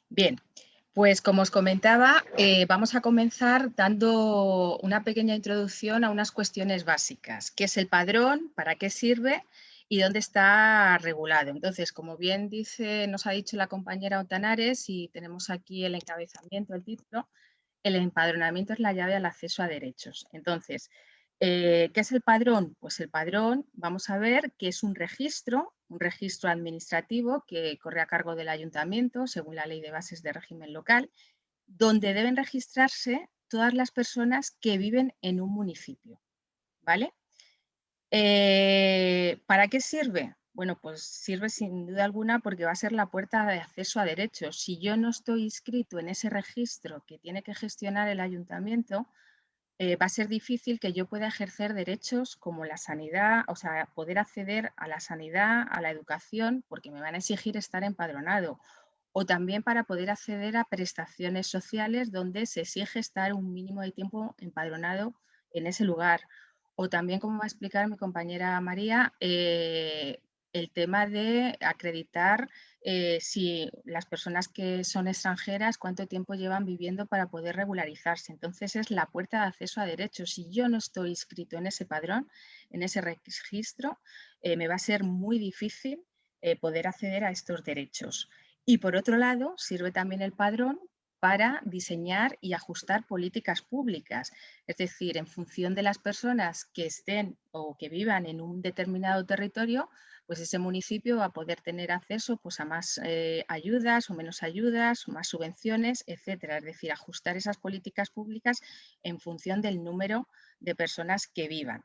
Bien, pues como os comentaba, vamos a comenzar dando una pequeña introducción a unas cuestiones básicas. ¿Qué es el padrón? ¿Para qué sirve? ¿Y dónde está regulado? Entonces, como bien nos ha dicho la compañera Otanares, y tenemos aquí el encabezamiento, el título, el empadronamiento es la llave al acceso a derechos. Entonces, ¿qué es el padrón? Pues el padrón, vamos a ver que es un registro administrativo que corre a cargo del ayuntamiento, según la Ley de Bases de Régimen Local, donde deben registrarse todas las personas que viven en un municipio, ¿vale? ¿Para qué sirve? Bueno, pues sirve sin duda alguna porque va a ser la puerta de acceso a derechos. Si yo no estoy inscrito en ese registro que tiene que gestionar el ayuntamiento, va a ser difícil que yo pueda ejercer derechos como la sanidad, o sea, poder acceder a la sanidad, a la educación, porque me van a exigir estar empadronado. O también para poder acceder a prestaciones sociales donde se exige estar un mínimo de tiempo empadronado en ese lugar. O también, como va a explicar mi compañera María, el tema de acreditar si las personas que son extranjeras, cuánto tiempo llevan viviendo para poder regularizarse. Entonces, es la puerta de acceso a derechos. Si yo no estoy inscrito en ese padrón, en ese registro, me va a ser muy difícil poder acceder a estos derechos. Y por otro lado, sirve también el padrón para diseñar y ajustar políticas públicas. Es decir, en función de las personas que estén o que vivan en un determinado territorio, pues ese municipio va a poder tener acceso pues, a más ayudas o menos ayudas, o más subvenciones, etcétera. Es decir, ajustar esas políticas públicas en función del número de personas que vivan.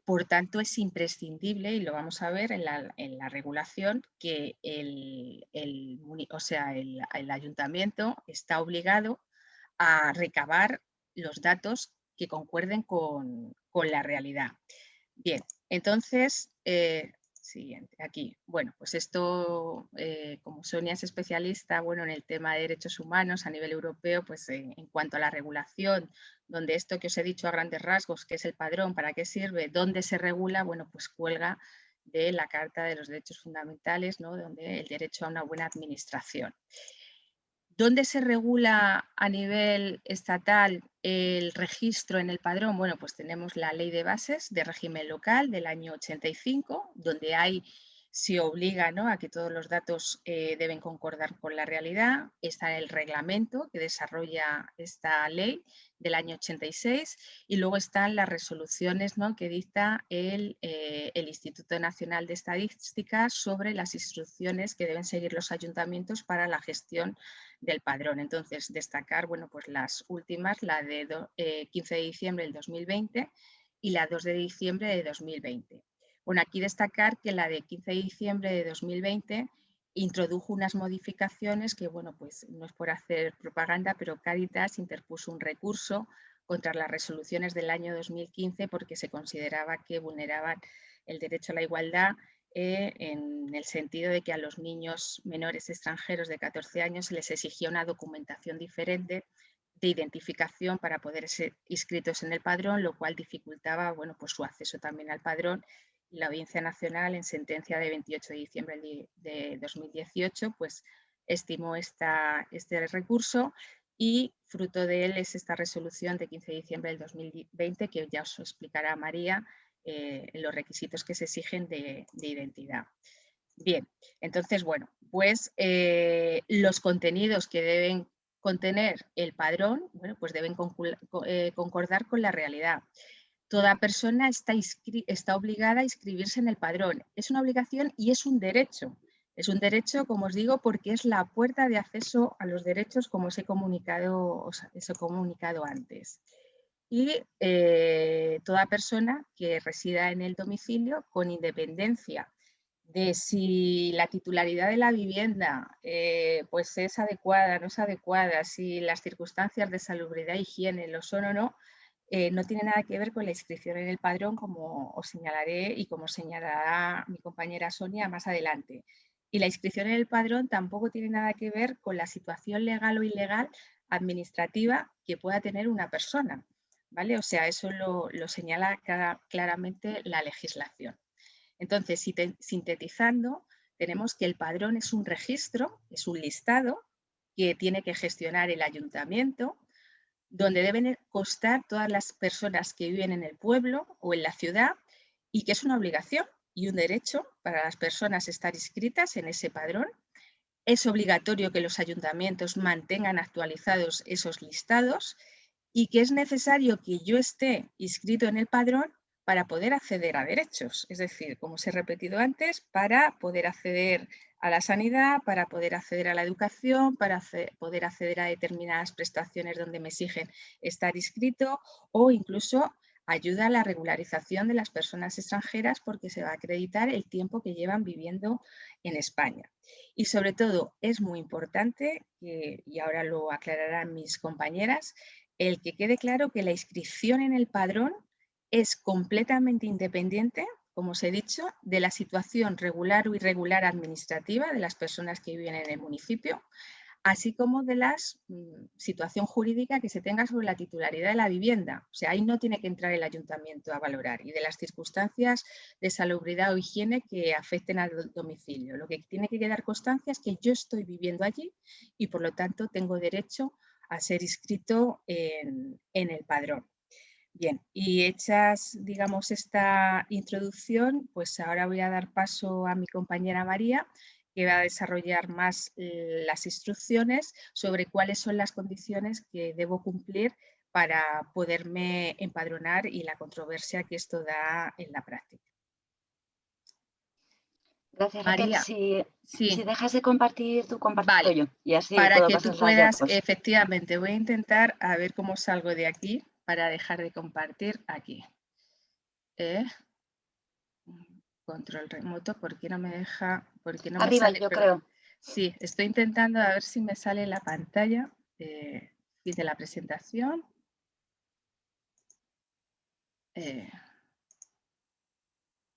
Por tanto, es imprescindible, y lo vamos a ver en la regulación, que el ayuntamiento está obligado a recabar los datos que concuerden con la realidad. Bien, entonces, siguiente, aquí. Bueno, pues esto, como Sonia es especialista, bueno, en el tema de derechos humanos a nivel europeo, pues en cuanto a la regulación, donde esto que os he dicho a grandes rasgos, que es el padrón, para qué sirve, dónde se regula, bueno, pues cuelga de la Carta de los Derechos Fundamentales, ¿no? Donde el derecho a una buena administración. ¿Dónde se regula a nivel estatal el registro en el padrón? Bueno, pues tenemos la Ley de Bases de Régimen Local del año 85, donde se obliga, ¿no?, a que todos los datos deben concordar con la realidad. Está el reglamento que desarrolla esta ley del año 86 y luego están las resoluciones, ¿no?, que dicta el Instituto Nacional de Estadística sobre las instrucciones que deben seguir los ayuntamientos para la gestión del padrón. Entonces, destacar, bueno, pues las últimas, la de 15 de diciembre del 2020 y la 2 de diciembre de 2020. Bueno, aquí destacar que la de 15 de diciembre de 2020 introdujo unas modificaciones que, bueno, pues no es por hacer propaganda, pero Cáritas interpuso un recurso contra las resoluciones del año 2015 porque se consideraba que vulneraban el derecho a la igualdad en el sentido de que a los niños menores extranjeros de 14 años se les exigía una documentación diferente de identificación para poder ser inscritos en el padrón, lo cual dificultaba, bueno, pues su acceso también al padrón. Y la Audiencia Nacional, en sentencia de 28 de diciembre de 2018, pues estimó este recurso y fruto de él es esta resolución de 15 de diciembre del 2020 que ya os explicará María, los requisitos que se exigen de identidad. Bien, entonces, bueno, pues los contenidos que deben contener el padrón, bueno, pues deben concordar con la realidad. Toda persona está obligada a inscribirse en el padrón. Es una obligación y es un derecho. Es un derecho, como os digo, porque es la puerta de acceso a los derechos, como os he comunicado antes. Y toda persona que resida en el domicilio, con independencia de si la titularidad de la vivienda pues es adecuada, no es adecuada, si las circunstancias de salubridad e higiene lo son o no, no tiene nada que ver con la inscripción en el padrón, como os señalaré y como señalará mi compañera Sonia más adelante. Y la inscripción en el padrón tampoco tiene nada que ver con la situación legal o ilegal administrativa que pueda tener una persona, ¿vale? O sea, eso lo señala claramente la legislación. Entonces, sintetizando, tenemos que el padrón es un registro, es un listado que tiene que gestionar el ayuntamiento, donde deben constar todas las personas que viven en el pueblo o en la ciudad y que es una obligación y un derecho para las personas estar inscritas en ese padrón. Es obligatorio que los ayuntamientos mantengan actualizados esos listados y que es necesario que yo esté inscrito en el padrón para poder acceder a derechos. Es decir, como os he repetido antes, para poder acceder a la sanidad, para poder acceder a la educación, para poder acceder a determinadas prestaciones donde me exigen estar inscrito o incluso ayuda a la regularización de las personas extranjeras porque se va a acreditar el tiempo que llevan viviendo en España. Y sobre todo es muy importante, y ahora lo aclararán mis compañeras, el que quede claro que la inscripción en el padrón es completamente independiente, como os he dicho, de la situación regular o irregular administrativa de las personas que viven en el municipio, así como de la situación jurídica que se tenga sobre la titularidad de la vivienda. O sea, ahí no tiene que entrar el ayuntamiento a valorar y de las circunstancias de salubridad o higiene que afecten al domicilio. Lo que tiene que quedar constancia es que yo estoy viviendo allí y por lo tanto tengo derecho a ser inscrito en el padrón. Bien, y hechas, digamos, esta introducción, pues ahora voy a dar paso a mi compañera María, que va a desarrollar más las instrucciones sobre cuáles son las condiciones que debo cumplir para poderme empadronar y la controversia que esto da en la práctica. Gracias, Raquel. María, Si dejas de compartir, tú comparto vale, yo y así para puedo que tú pasar los puedas, datos. efectivamente, voy a intentar a ver cómo salgo de aquí para dejar de compartir aquí. Control remoto, ¿por qué no me deja? ¿Por qué no me Arriba, sale? yo Perdón. creo. Sí, estoy intentando a ver si me sale la pantalla de la presentación. ¿Y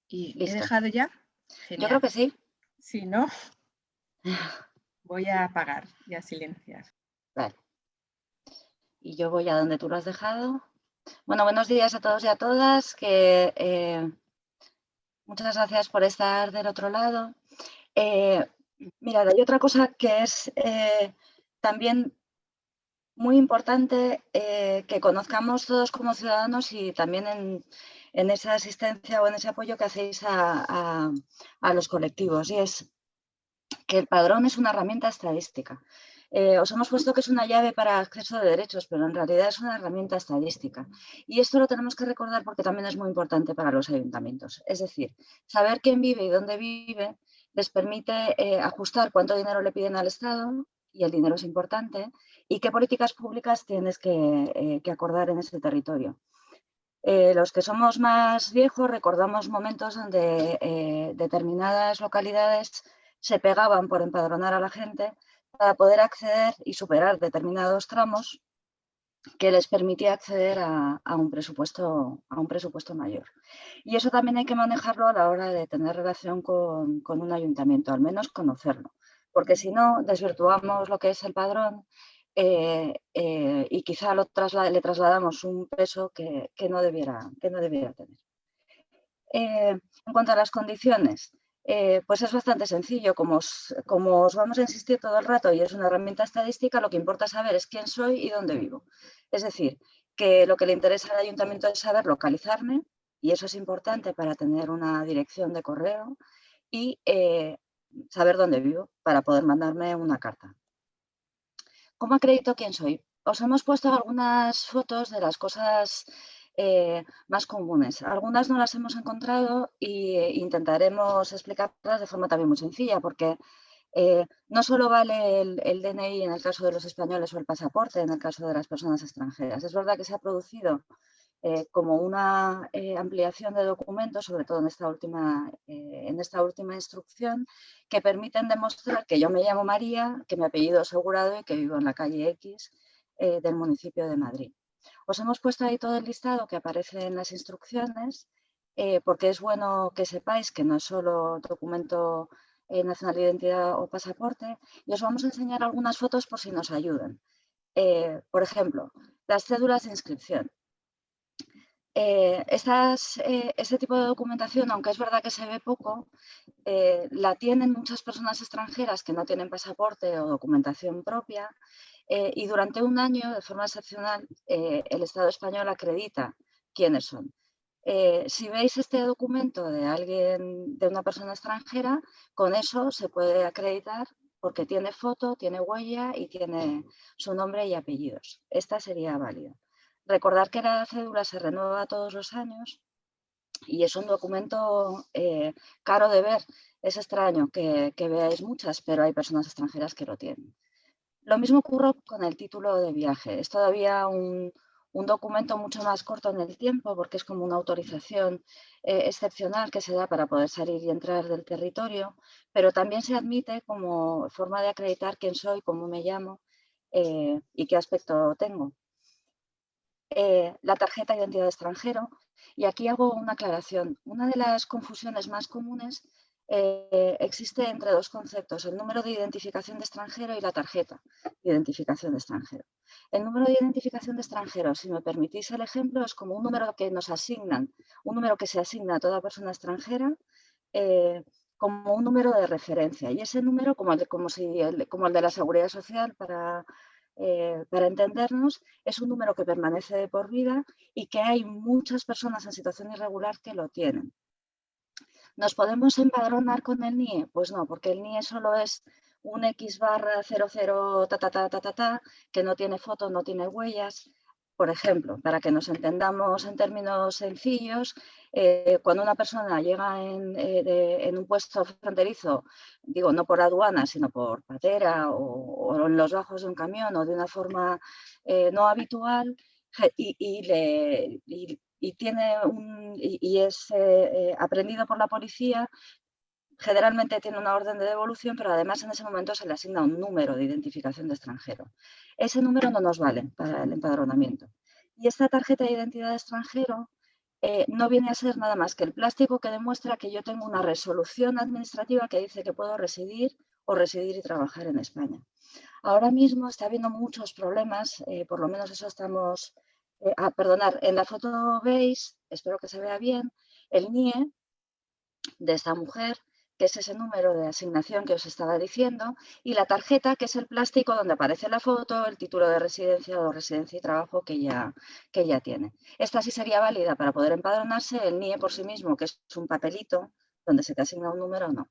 he Listo. dejado ya? Yo Genial. creo que sí. Si no, voy a apagar y a silenciar. Vale. Y yo voy a donde tú lo has dejado. Bueno, buenos días a todos y a todas. Muchas gracias por estar del otro lado. Mirad, hay otra cosa que es también muy importante que conozcamos todos como ciudadanos y también en esa asistencia o en ese apoyo que hacéis a los colectivos, y es que el padrón es una herramienta estadística. Os hemos puesto que es una llave para acceso de derechos, pero en realidad es una herramienta estadística. Y esto lo tenemos que recordar porque también es muy importante para los ayuntamientos. Es decir, saber quién vive y dónde vive les permite ajustar cuánto dinero le piden al Estado, y el dinero es importante, y qué políticas públicas tienes que acordar en ese territorio. Los que somos más viejos recordamos momentos donde determinadas localidades se pegaban por empadronar a la gente para poder acceder y superar determinados tramos que les permitía acceder a un presupuesto mayor. Y eso también hay que manejarlo a la hora de tener relación con un ayuntamiento, al menos conocerlo, porque si no, desvirtuamos lo que es el padrón y quizá le trasladamos un peso que no debiera tener. En cuanto a las condiciones, pues es bastante sencillo. Como os vamos a insistir todo el rato y es una herramienta estadística, lo que importa saber es quién soy y dónde vivo. Es decir, que lo que le interesa al ayuntamiento es saber localizarme, y eso es importante para tener una dirección de correo y saber dónde vivo para poder mandarme una carta. ¿Cómo acredito quién soy? Os hemos puesto algunas fotos de las cosas más comunes. Algunas no las hemos encontrado e intentaremos explicarlas de forma también muy sencilla, porque no solo vale el DNI en el caso de los españoles o el pasaporte en el caso de las personas extranjeras. Es verdad que se ha producido como una ampliación de documentos, sobre todo en esta última instrucción, que permiten demostrar que yo me llamo María, que mi apellido es asegurado y que vivo en la calle X del municipio de Madrid. Os hemos puesto ahí todo el listado que aparece en las instrucciones, porque es bueno que sepáis que no es solo documento nacional de identidad o pasaporte, y os vamos a enseñar algunas fotos por si nos ayudan. Por ejemplo, las cédulas de inscripción. Este tipo de documentación, aunque es verdad que se ve poco, la tienen muchas personas extranjeras que no tienen pasaporte o documentación propia, y durante un año, de forma excepcional, el Estado español acredita quiénes son. Si veis este documento de alguien, de una persona extranjera, con eso se puede acreditar porque tiene foto, tiene huella y tiene su nombre y apellidos. Esta sería válida. Recordar que la cédula se renueva todos los años y es un documento caro de ver. Es extraño que veáis muchas, pero hay personas extranjeras que lo tienen. Lo mismo ocurre con el título de viaje. Es todavía un documento mucho más corto en el tiempo porque es como una autorización excepcional que se da para poder salir y entrar del territorio, pero también se admite como forma de acreditar quién soy, cómo me llamo y qué aspecto tengo. La tarjeta de identidad de extranjero. Y aquí hago una aclaración. Una de las confusiones más comunes existe entre dos conceptos, el número de identificación de extranjero y la tarjeta de identificación de extranjero. El número de identificación de extranjero, si me permitís el ejemplo, es como un número que nos asignan, un número que se asigna a toda persona extranjera como un número de referencia. Y ese número, como el de la Seguridad Social, para entendernos, es un número que permanece de por vida y que hay muchas personas en situación irregular que lo tienen. ¿Nos podemos empadronar con el NIE? Pues no, porque el NIE solo es un X/00 que no tiene foto, no tiene huellas. Por ejemplo, para que nos entendamos en términos sencillos, cuando una persona llega en un puesto fronterizo, digo, no por aduana, sino por patera o en los bajos de un camión o de una forma no habitual, y es aprendido por la policía, generalmente tiene una orden de devolución, pero además en ese momento se le asigna un número de identificación de extranjero. Ese número no nos vale para el empadronamiento. Y esta tarjeta de identidad de extranjero no viene a ser nada más que el plástico que demuestra que yo tengo una resolución administrativa que dice que puedo residir y trabajar en España. Ahora mismo está habiendo muchos problemas, por lo menos eso estamos... perdonar, en la foto veis, espero que se vea bien, el NIE de esta mujer, que es ese número de asignación que os estaba diciendo, y la tarjeta, que es el plástico donde aparece la foto, el título de residencia o residencia y trabajo que ya tiene. Esta sí sería válida para poder empadronarse, el NIE por sí mismo, que es un papelito donde se te asigna un número, no.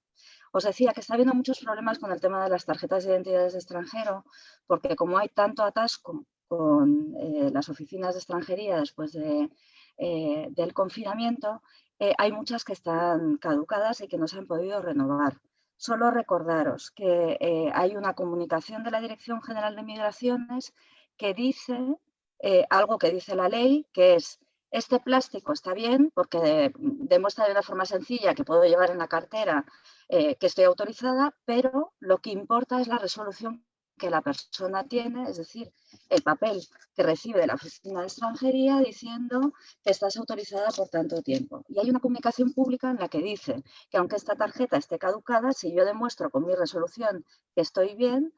Os decía que está habiendo muchos problemas con el tema de las tarjetas de identidades de extranjero, porque como hay tanto atasco con las oficinas de extranjería después del confinamiento, hay muchas que están caducadas y que no se han podido renovar. Solo recordaros que hay una comunicación de la Dirección General de Migraciones que dice algo que dice la ley, que es: este plástico está bien porque demuestra de una forma sencilla que puedo llevar en la cartera que estoy autorizada, pero lo que importa es la resolución que la persona tiene, es decir, el papel que recibe de la Oficina de Extranjería diciendo que estás autorizada por tanto tiempo. Y hay una comunicación pública en la que dice que aunque esta tarjeta esté caducada, si yo demuestro con mi resolución que estoy bien,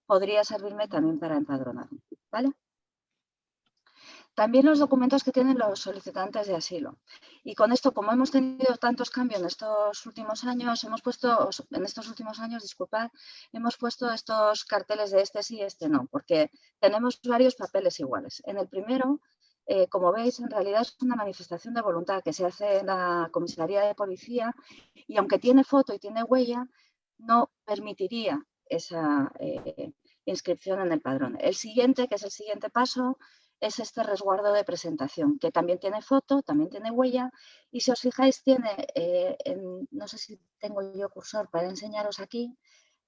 podría servirme también para empadronarme, ¿vale? También los documentos que tienen los solicitantes de asilo. Y con esto, como hemos tenido tantos cambios en estos últimos años, hemos puesto estos carteles de este sí, este no, porque tenemos varios papeles iguales. En el primero, como veis, en realidad es una manifestación de voluntad que se hace en la comisaría de policía y aunque tiene foto y tiene huella, no permitiría esa inscripción en el padrón. El siguiente, que es el siguiente paso, es este resguardo de presentación, que también tiene foto, también tiene huella, y si os fijáis tiene, no sé si tengo yo cursor para enseñaros aquí,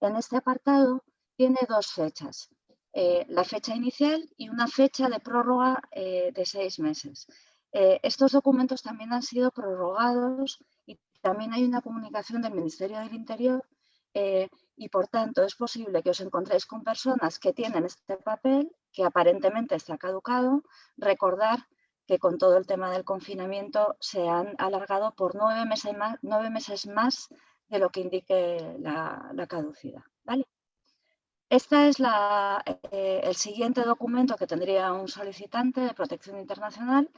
en este apartado tiene dos fechas, la fecha inicial y una fecha de prórroga de 6 meses. Estos documentos también han sido prorrogados y también hay una comunicación del Ministerio del Interior y por tanto es posible que os encontréis con personas que tienen este papel que aparentemente está caducado. Recordar que con todo el tema del confinamiento se han alargado por 9 meses más de lo que indique la caducidad, ¿vale? Este es el siguiente documento que tendría un solicitante de protección internacional.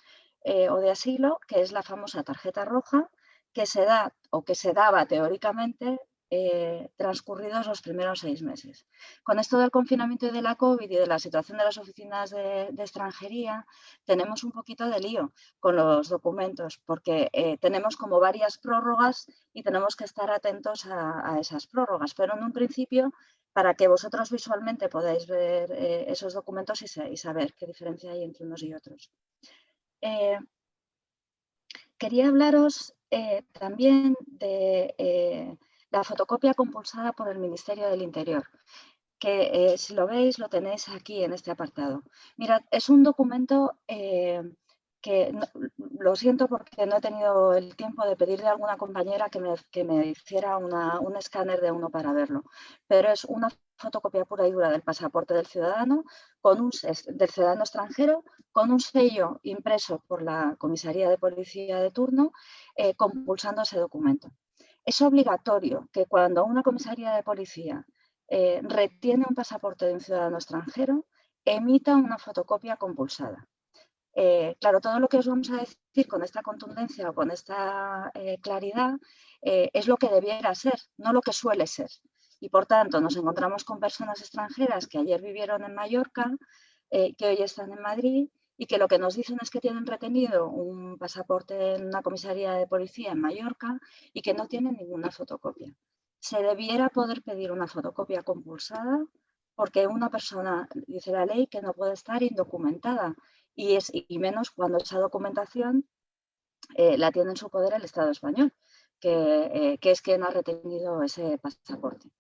o de asilo, que es la famosa tarjeta roja, que se da o que se daba teóricamente transcurridos los primeros 6 meses. Con esto del confinamiento y de la COVID y de la situación de las oficinas de extranjería, tenemos un poquito de lío con los documentos, porque tenemos como varias prórrogas y tenemos que estar atentos a esas prórrogas. Pero en un principio, para que vosotros visualmente podáis ver esos documentos y saber qué diferencia hay entre unos y otros. Quería hablaros también de la fotocopia compulsada por el Ministerio del Interior, que si lo veis lo tenéis aquí en este apartado. Mirad, es un documento que lo siento porque no he tenido el tiempo de pedirle a alguna compañera que me hiciera un escáner de uno para verlo, pero es una fotocopia pura y dura del pasaporte del ciudadano, del ciudadano extranjero, con un sello impreso por la comisaría de policía de turno, compulsando ese documento. Es obligatorio que cuando una comisaría de policía retiene un pasaporte de un ciudadano extranjero, emita una fotocopia compulsada. Claro, todo lo que os vamos a decir con esta contundencia o con esta claridad es lo que debiera ser, no lo que suele ser. Y por tanto nos encontramos con personas extranjeras que ayer vivieron en Mallorca, que hoy están en Madrid y que lo que nos dicen es que tienen retenido un pasaporte en una comisaría de policía en Mallorca y que no tienen ninguna fotocopia. Se debiera poder pedir una fotocopia compulsada porque una persona, dice la ley, que no puede estar indocumentada y menos cuando esa documentación la tiene en su poder el Estado español, que es quien ha retenido ese pasaporte.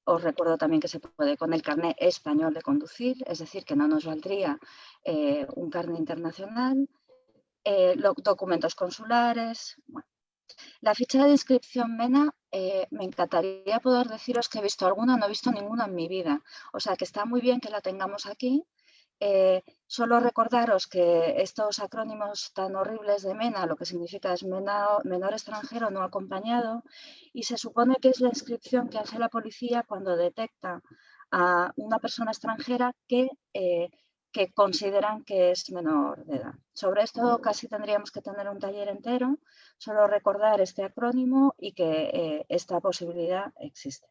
Os recuerdo también que se puede con el carnet español de conducir, es decir, que no nos valdría un carnet internacional, los documentos consulares. Bueno. La ficha de inscripción MENA, me encantaría poder deciros que he visto alguna, no he visto ninguna en mi vida. O sea que está muy bien que la tengamos aquí. Solo recordaros que estos acrónimos tan horribles de MENA, lo que significa es menor extranjero no acompañado, y se supone que es la inscripción que hace la policía cuando detecta a una persona extranjera que consideran que es menor de edad. Sobre esto casi tendríamos que tener un taller entero, solo recordar este acrónimo y que esta posibilidad existe.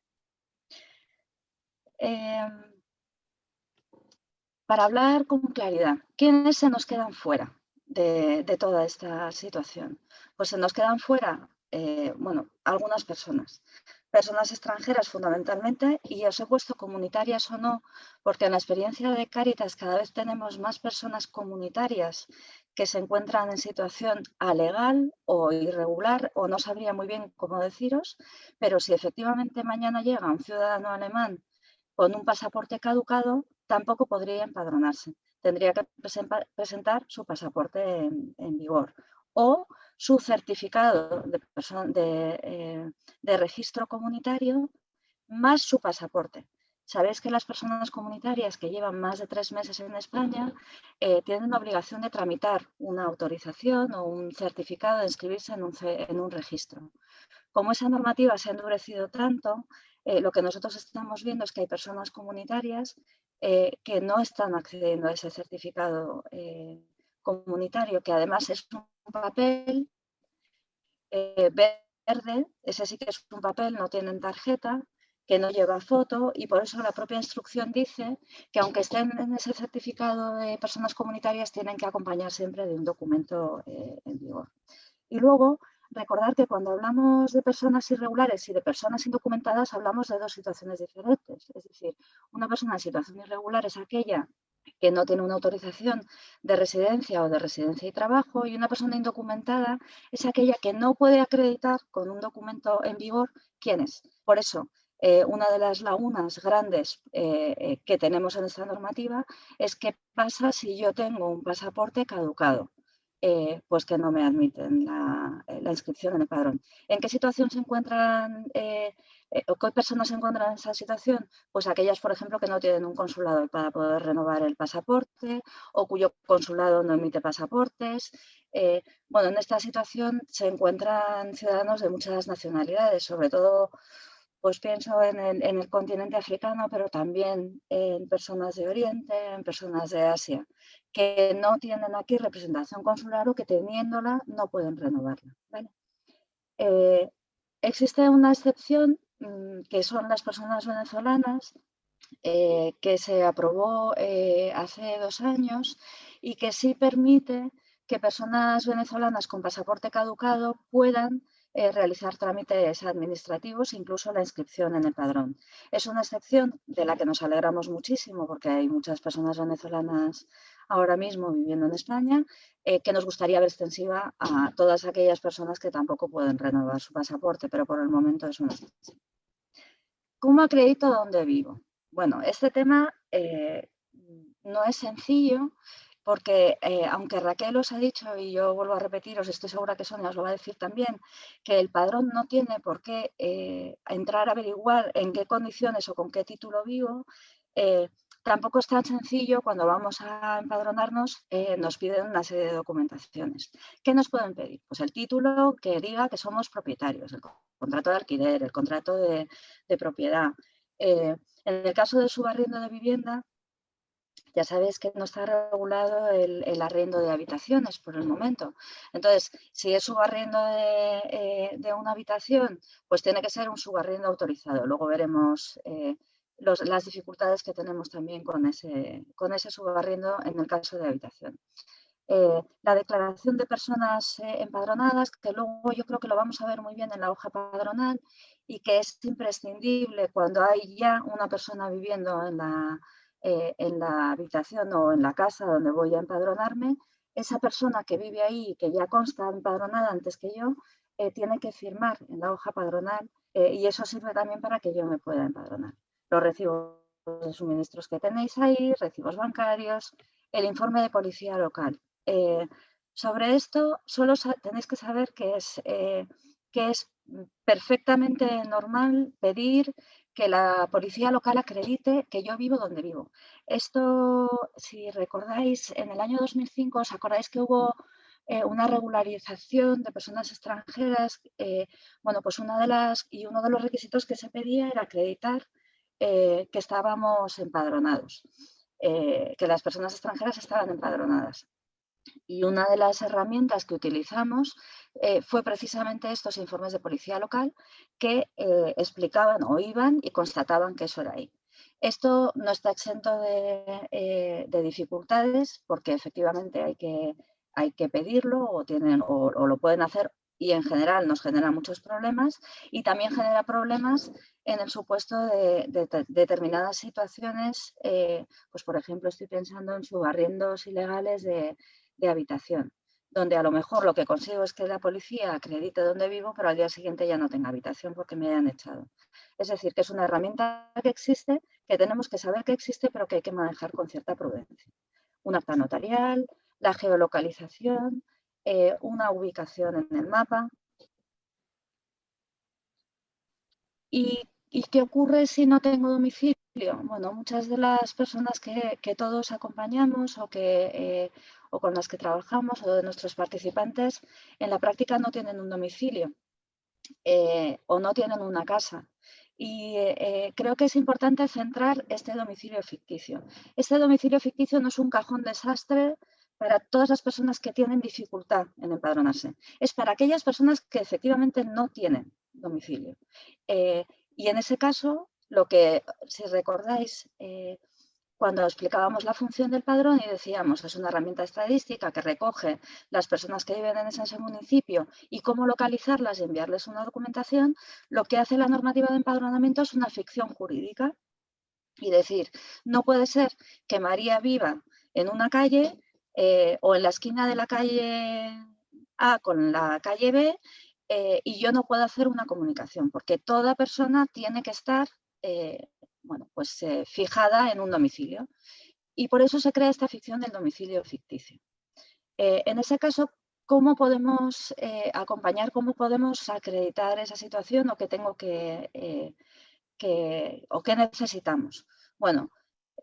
Para hablar con claridad, ¿quiénes se nos quedan fuera de toda esta situación? Pues se nos quedan fuera, bueno, algunas personas extranjeras fundamentalmente, y os he puesto comunitarias o no, porque en la experiencia de Cáritas cada vez tenemos más personas comunitarias que se encuentran en situación alegal o irregular, o no sabría muy bien cómo deciros, pero si efectivamente mañana llega un ciudadano alemán con un pasaporte caducado, tampoco podría empadronarse. Tendría que presentar su pasaporte en vigor o su certificado de registro comunitario más su pasaporte. Sabéis que las personas comunitarias que llevan más de 3 meses en España tienen la obligación de tramitar una autorización o un certificado de inscribirse en un registro. Como esa normativa se ha endurecido tanto, lo que nosotros estamos viendo es que hay personas comunitarias que no están accediendo a ese certificado comunitario, que además es un papel verde, ese sí que es un papel, no tienen tarjeta, que no lleva foto, y por eso la propia instrucción dice que aunque estén en ese certificado de personas comunitarias tienen que acompañar siempre de un documento en vigor. Y luego, recordar que cuando hablamos de personas irregulares y de personas indocumentadas hablamos de dos situaciones diferentes. Es decir, una persona en situación irregular es aquella que no tiene una autorización de residencia o de residencia y trabajo, y una persona indocumentada es aquella que no puede acreditar con un documento en vigor quién es. Por eso, una de las lagunas grandes que tenemos en esta normativa es qué pasa si yo tengo un pasaporte caducado. Pues que no me admiten la inscripción en el padrón. ¿En qué situación se encuentran o qué personas se encuentran en esa situación? Pues aquellas, por ejemplo, que no tienen un consulado para poder renovar el pasaporte o cuyo consulado no emite pasaportes. En esta situación se encuentran ciudadanos de muchas nacionalidades, sobre todo Pues pienso en el continente africano, pero también en personas de Oriente, en personas de Asia, que no tienen aquí representación consular o que teniéndola no pueden renovarla, ¿vale? Existe una excepción que son las personas venezolanas que se aprobó hace 2 años y que sí permite que personas venezolanas con pasaporte caducado puedan realizar trámites administrativos, incluso la inscripción en el padrón. Es una excepción de la que nos alegramos muchísimo porque hay muchas personas venezolanas ahora mismo viviendo en España que nos gustaría ver extensiva a todas aquellas personas que tampoco pueden renovar su pasaporte, pero por el momento es una excepción. ¿Cómo acredito dónde vivo? Bueno, este tema no es sencillo porque aunque Raquel os ha dicho, y yo vuelvo a repetiros, estoy segura que Sonia os lo va a decir también, que el padrón no tiene por qué entrar a averiguar en qué condiciones o con qué título vivo, tampoco es tan sencillo cuando vamos a empadronarnos, nos piden una serie de documentaciones. ¿Qué nos pueden pedir? Pues el título que diga que somos propietarios, el contrato de alquiler, el contrato de propiedad. En el caso del subarriendo de vivienda, ya sabéis que no está regulado el arriendo de habitaciones por el momento. Entonces, si es subarriendo de una habitación, pues tiene que ser un subarriendo autorizado. Luego veremos las dificultades que tenemos también con ese subarriendo en el caso de habitación. La declaración de personas empadronadas, que luego yo creo que lo vamos a ver muy bien en la hoja padronal y que es imprescindible cuando hay ya una persona viviendo en la habitación o en la casa donde voy a empadronarme, esa persona que vive ahí y que ya consta empadronada antes que yo, tiene que firmar en la hoja padronal y eso sirve también para que yo me pueda empadronar. Los recibos de suministros que tenéis ahí, recibos bancarios, el informe de policía local. Sobre esto solo tenéis que saber que es perfectamente normal pedir que la policía local acredite que yo vivo donde vivo. Esto, si recordáis, en el año 2005, ¿os acordáis que hubo una regularización de personas extranjeras? Bueno, pues uno de los requisitos que se pedía era acreditar que estábamos empadronados, que las personas extranjeras estaban empadronadas. Y una de las herramientas que utilizamos fue precisamente estos informes de policía local que explicaban o iban y constataban que eso era ahí. Esto no está exento de dificultades porque efectivamente hay que pedirlo o lo pueden hacer y en general nos genera muchos problemas y también genera problemas en el supuesto de determinadas situaciones, pues por ejemplo estoy pensando en subarriendos ilegales de habitación, donde a lo mejor lo que consigo es que la policía acredite dónde vivo, pero al día siguiente ya no tenga habitación porque me hayan echado. Es decir, que es una herramienta que existe, que tenemos que saber que existe, pero que hay que manejar con cierta prudencia. Un acta notarial, la geolocalización, una ubicación en el mapa. ¿Y qué ocurre si no tengo domicilio? Bueno, muchas de las personas que todos acompañamos o con las que trabajamos o de nuestros participantes en la práctica no tienen un domicilio o no tienen una casa. Y creo que es importante centrar este domicilio ficticio. Este domicilio ficticio no es un cajón desastre para todas las personas que tienen dificultad en empadronarse. Es para aquellas personas que efectivamente no tienen domicilio. Y en ese caso, si recordáis, cuando explicábamos la función del padrón y decíamos es una herramienta estadística que recoge las personas que viven en ese municipio y cómo localizarlas y enviarles una documentación, lo que hace la normativa de empadronamiento es una ficción jurídica y decir, no puede ser que María viva en una calle o en la esquina de la calle A con la calle B y yo no puedo hacer una comunicación porque toda persona tiene que estar fijada en un domicilio. Y por eso se crea esta ficción del domicilio ficticio. En ese caso, ¿cómo podemos acompañar, cómo podemos acreditar esa situación o qué o qué necesitamos? Bueno,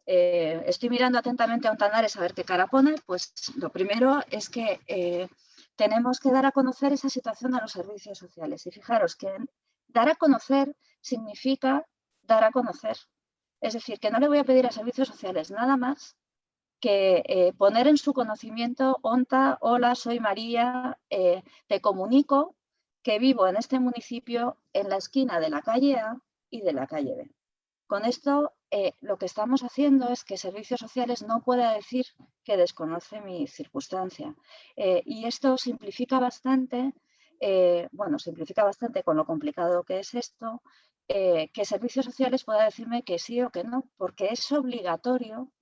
estoy mirando atentamente a Ontanares a ver qué cara pone. Pues lo primero es que tenemos que dar a conocer esa situación a los servicios sociales. Y fijaros que Dar a conocer significa dar a conocer. Es decir, que no le voy a pedir a servicios sociales nada más que poner en su conocimiento: Onta, hola, soy María, te comunico que vivo en este municipio en la esquina de la calle A y de la calle B. Con esto lo que estamos haciendo es que servicios sociales no pueda decir que desconoce mi circunstancia. Y esto simplifica bastante, simplifica bastante con lo complicado que es esto, que servicios sociales pueda decirme que sí o que no, porque es obligatorio,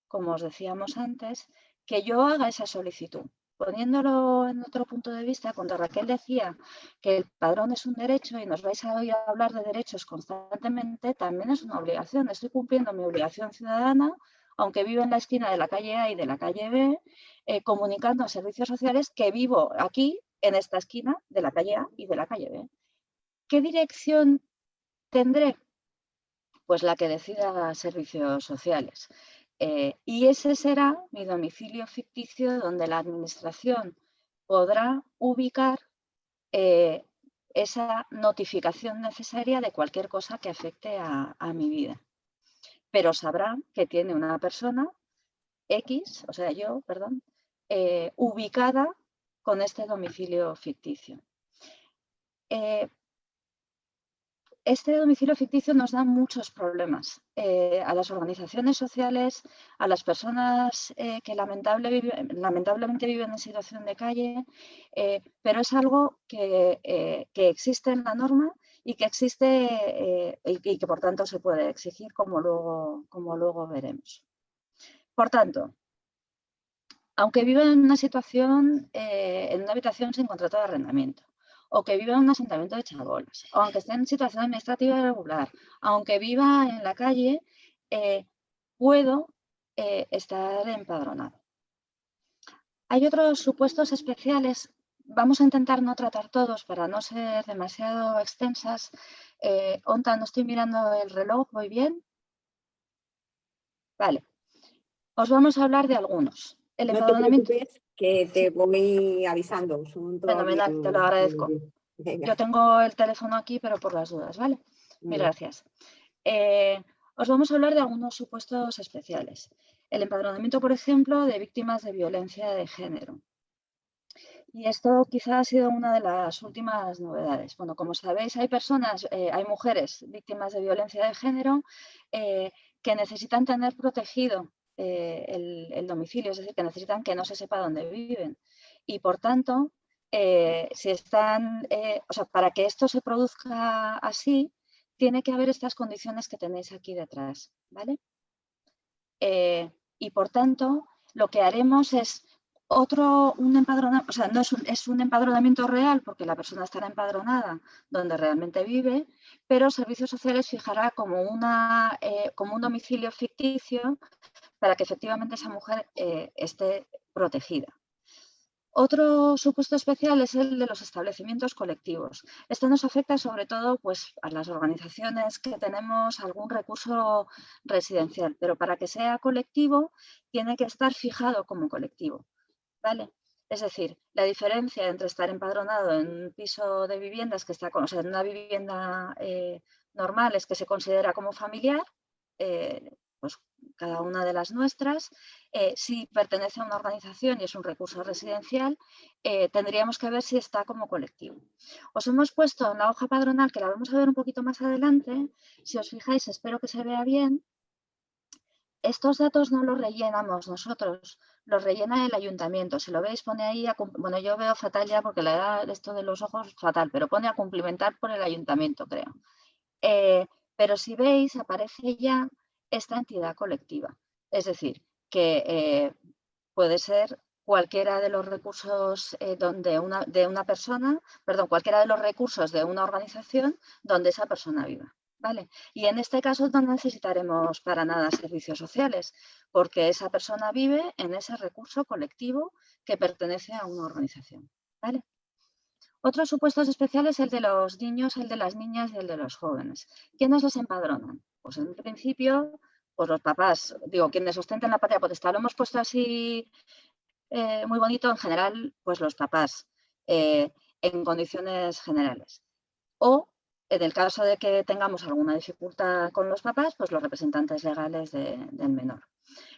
como os decíamos antes, que yo haga esa solicitud. Poniéndolo en otro punto de vista, cuando Raquel decía que el padrón es un derecho y nos vais a oír hablar de derechos constantemente, también es una obligación. Estoy cumpliendo mi obligación ciudadana, aunque vivo en la esquina de la calle A y de la calle B, comunicando a servicios sociales que vivo aquí, en esta esquina de la calle A y de la calle B. ¿Qué dirección tendré? Pues la que decida servicios sociales. Y ese será mi domicilio ficticio donde la administración podrá ubicar esa notificación necesaria de cualquier cosa que afecte a mi vida. Pero sabrá que tiene una persona X, o sea, yo, perdón, ubicada con este domicilio ficticio. Este domicilio ficticio nos da muchos problemas a las organizaciones sociales, a las personas que lamentablemente viven en situación de calle, pero es algo que existe en la norma y que existe y que por tanto se puede exigir, como luego veremos. Por tanto, aunque viva en una situación, en una habitación sin contrato de arrendamiento, o que viva en un asentamiento de chabolas, o aunque esté en situación administrativa irregular, aunque viva en la calle, puedo estar empadronado. Hay otros supuestos especiales. Vamos a intentar no tratar todos para no ser demasiado extensas. Onta, no estoy mirando el reloj, ¿voy bien? Vale. Os vamos a hablar de algunos. El No te empadronamiento... preocupes, que te voy avisando. Fenomenal, te lo agradezco. Venga. Yo tengo el teléfono aquí, pero por las dudas, ¿vale? Mil gracias. Os vamos a hablar de algunos supuestos especiales. El empadronamiento, por ejemplo, de víctimas de violencia de género. Y esto quizá ha sido una de las últimas novedades. Bueno, como sabéis, hay mujeres víctimas de violencia de género que necesitan tener protegido el domicilio, es decir, que necesitan que no se sepa dónde viven. Y por tanto, para que esto se produzca así, tiene que haber estas condiciones que tenéis aquí detrás, ¿vale? Y por tanto, lo que haremos es un empadronamiento, o sea, no es un empadronamiento real porque la persona estará empadronada donde realmente vive, pero Servicios Sociales fijará como un domicilio ficticio para que efectivamente esa mujer esté protegida. Otro supuesto especial es el de los establecimientos colectivos. Esto nos afecta sobre todo pues, a las organizaciones que tenemos algún recurso residencial, pero para que sea colectivo tiene que estar fijado como colectivo, ¿vale? Es decir, la diferencia entre estar empadronado en un piso de viviendas que está, o sea, en una vivienda normal es que se considera como familiar, pues cada una de las nuestras. Si pertenece a una organización y es un recurso residencial, tendríamos que ver si está como colectivo. Os hemos puesto en la hoja padronal, que la vamos a ver un poquito más adelante. Si os fijáis, espero que se vea bien. Estos datos no los rellenamos nosotros, los rellena el ayuntamiento. Si lo veis, pone ahí, bueno, yo veo fatal ya porque la edad de esto de los ojos fatal, pero pone a cumplimentar por el ayuntamiento, creo. Pero si veis, aparece ya esta entidad colectiva. Es decir, que puede ser cualquiera de los recursos cualquiera de los recursos de una organización donde esa persona viva. ¿Vale? Y en este caso no necesitaremos para nada servicios sociales, porque esa persona vive en ese recurso colectivo que pertenece a una organización. ¿Vale? Otros supuestos especiales, el de los niños, el de las niñas y el de los jóvenes. ¿Quiénes los empadronan? Pues en principio, pues los papás, quienes ostenten la patria potestad. Lo hemos puesto así muy bonito, en general, pues los papás, en condiciones generales. O En el caso de que tengamos alguna dificultad con los papás, pues los representantes legales del menor.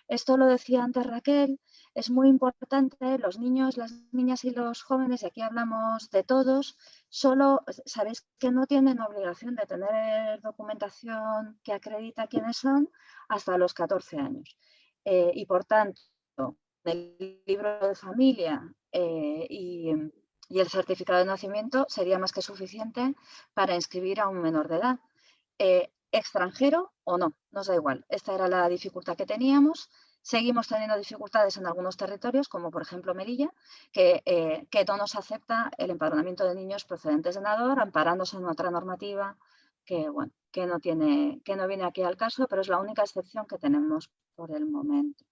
Esto lo decía antes Raquel, es muy importante, los niños, las niñas y los jóvenes, y aquí hablamos de todos, solo sabéis que no tienen obligación de tener documentación que acredita quiénes son hasta los 14 años. Y por tanto, el libro de familia y el certificado de nacimiento sería más que suficiente para inscribir a un menor de edad. Extranjero o no, nos da igual. Esta era la dificultad que teníamos. Seguimos teniendo dificultades en algunos territorios, como por ejemplo Melilla, que no nos acepta el empadronamiento de niños procedentes de Nador, amparándose en otra normativa que, bueno, que no viene aquí al caso, pero es la única excepción que tenemos por el momento.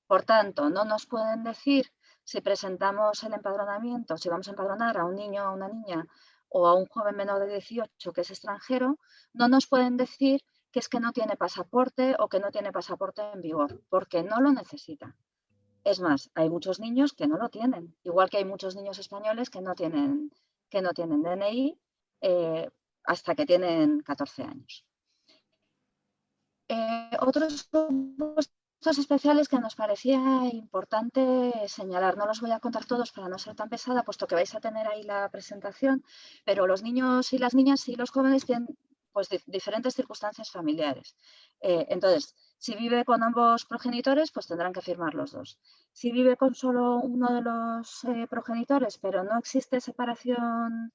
Por tanto, no nos pueden decir si presentamos el empadronamiento, si vamos a empadronar a un niño o a una niña o a un joven menor de 18 que es extranjero, no nos pueden decir que es que no tiene pasaporte o que no tiene pasaporte en vigor, porque no lo necesita. Es más, hay muchos niños que no lo tienen, igual que hay muchos niños españoles que no tienen DNI hasta que tienen 14 años. Otros grupos especiales que nos parecía importante señalar, no los voy a contar todos para no ser tan pesada, puesto que vais a tener ahí la presentación, pero los niños y las niñas y los jóvenes tienen pues, diferentes circunstancias familiares. Entonces, si vive con ambos progenitores, pues tendrán que firmar los dos. Si vive con solo uno de los progenitores, pero no existe separación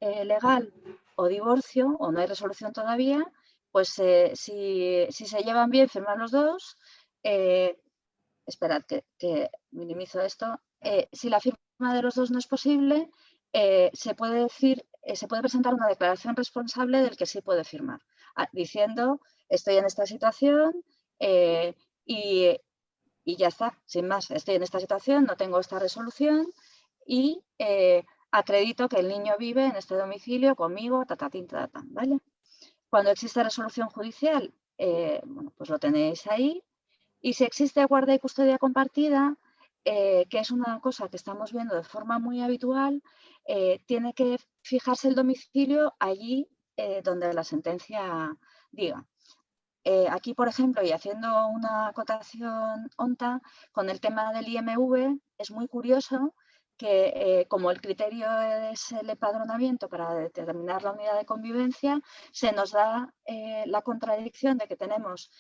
legal o divorcio, o no hay resolución todavía, pues si se llevan bien, firman los dos. Esperad que minimizo esto. Si la firma de los dos no es posible, se puede presentar una declaración responsable del que sí puede firmar, diciendo estoy en esta situación y ya está, sin más, estoy en esta situación, no tengo esta resolución y acredito que el niño vive en este domicilio conmigo, ¿vale? Cuando existe resolución judicial, bueno, pues lo tenéis ahí. Y si existe guarda y custodia compartida, que es una cosa que estamos viendo de forma muy habitual, tiene que fijarse el domicilio allí donde la sentencia diga. Aquí, por ejemplo, y haciendo una acotación ONTA, con el tema del IMV, es muy curioso que como el criterio es el empadronamiento para determinar la unidad de convivencia, se nos da la contradicción de que tenemos,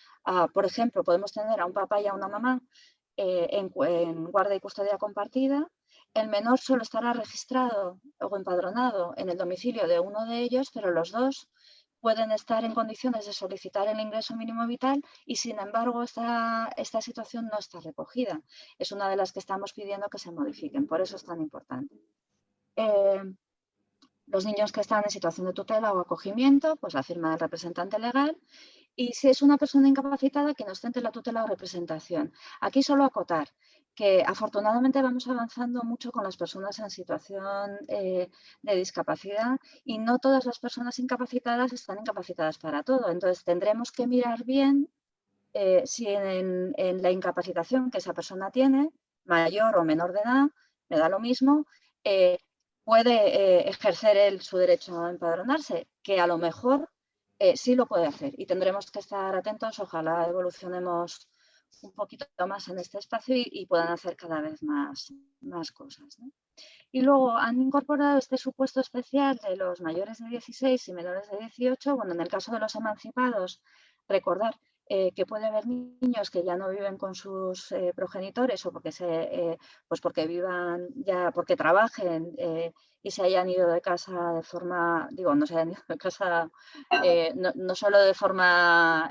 por ejemplo, podemos tener a un papá y a una mamá en guarda y custodia compartida. El menor solo estará registrado o empadronado en el domicilio de uno de ellos, pero los dos pueden estar en condiciones de solicitar el ingreso mínimo vital y, sin embargo, esta situación no está recogida. Es una de las que estamos pidiendo que se modifiquen, por eso es tan importante. Los niños que están en situación de tutela o acogimiento, pues la firma del representante legal. Y si es una persona incapacitada, quien ostente la tutela o representación. Aquí solo acotar que afortunadamente vamos avanzando mucho con las personas en situación de discapacidad y no todas las personas incapacitadas están incapacitadas para todo. Entonces tendremos que mirar bien si en la incapacitación que esa persona tiene, mayor o menor de edad, me da lo mismo, puede ejercer su derecho a empadronarse, que a lo mejor sí lo puede hacer y tendremos que estar atentos, ojalá evolucionemos un poquito más en este espacio y puedan hacer cada vez más cosas, ¿no? Y luego han incorporado este supuesto especial de los mayores de 16 y menores de 18. Bueno, en el caso de los emancipados, recordar que puede haber niños que ya no viven con sus progenitores o porque vivan ya, porque trabajen y se hayan ido de casa de forma, no se hayan ido de casa no solo de forma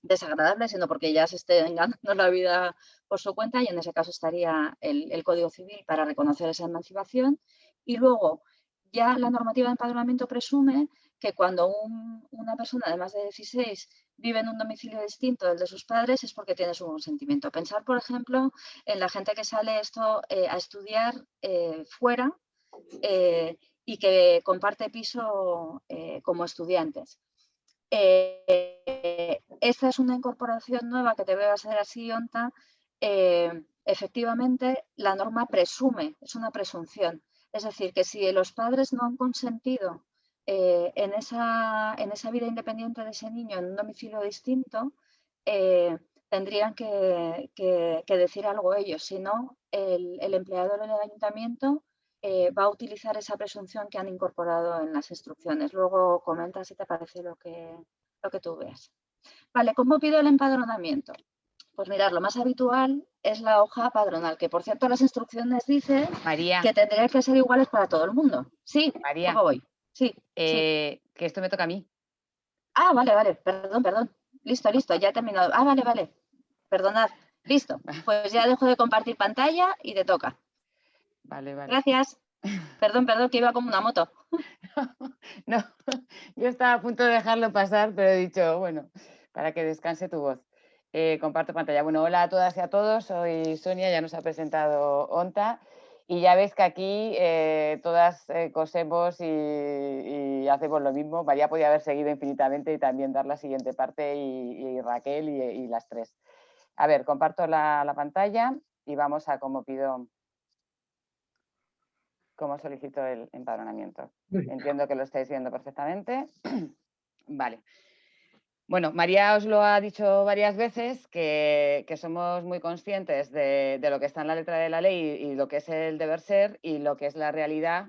desagradable, sino porque ya se estén ganando la vida por su cuenta, y en ese caso estaría el Código Civil para reconocer esa emancipación. Y luego ya la normativa de empadronamiento presume que cuando una persona de más de 16 vive en un domicilio distinto del de sus padres es porque tiene su consentimiento. Pensar, por ejemplo, en la gente que sale a estudiar fuera y que comparte piso como estudiantes. Esta es una incorporación nueva que debe ser así, ONTA. Efectivamente, la norma presume, es una presunción. Es decir, que si los padres no han consentido en esa vida independiente de ese niño en un domicilio distinto, tendrían que decir algo ellos, si no, el empleador en el ayuntamiento va a utilizar esa presunción que han incorporado en las instrucciones. Luego comenta si te parece lo que tú veas. Vale, ¿cómo pido el empadronamiento? Pues mirad, lo más habitual es la hoja padronal, que por cierto las instrucciones dicen María, que tendrían que ser iguales para todo el mundo. Sí, María, ¿cómo voy? Sí, sí. que esto me toca a mí. Ah, vale, vale, perdón. Listo, ya he terminado. Ah, vale. Perdonad. Listo. Pues ya dejo de compartir pantalla y te toca. Vale. Gracias. Perdón, que iba como una moto. No, yo estaba a punto de dejarlo pasar, pero he dicho, bueno, para que descanse tu voz. Comparto pantalla. Bueno, hola a todas y a todos, soy Sonia, ya nos ha presentado Onta y ya ves que aquí todas cosemos y hacemos lo mismo. María podía haber seguido infinitamente y también dar la siguiente parte y Raquel y las tres. A ver, comparto la pantalla y vamos a cómo solicito el empadronamiento. Entiendo que lo estáis viendo perfectamente. Vale. Bueno, María os lo ha dicho varias veces, que somos muy conscientes de lo que está en la letra de la ley y lo que es el deber ser y lo que es la realidad,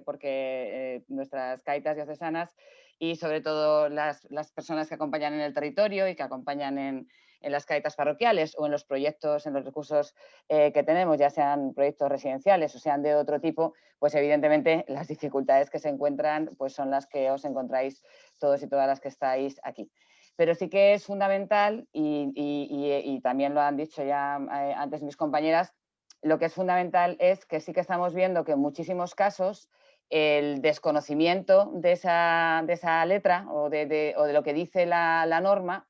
porque nuestras caitas diocesanas y sobre todo las personas que acompañan en el territorio y que acompañan en las caitas parroquiales o en los proyectos, en los recursos que tenemos, ya sean proyectos residenciales o sean de otro tipo, pues evidentemente las dificultades que se encuentran pues son las que os encontráis todos y todas las que estáis aquí. Pero sí que es fundamental, y también lo han dicho ya antes mis compañeras, lo que es fundamental es que sí que estamos viendo que en muchísimos casos el desconocimiento de esa letra o de lo que dice la norma,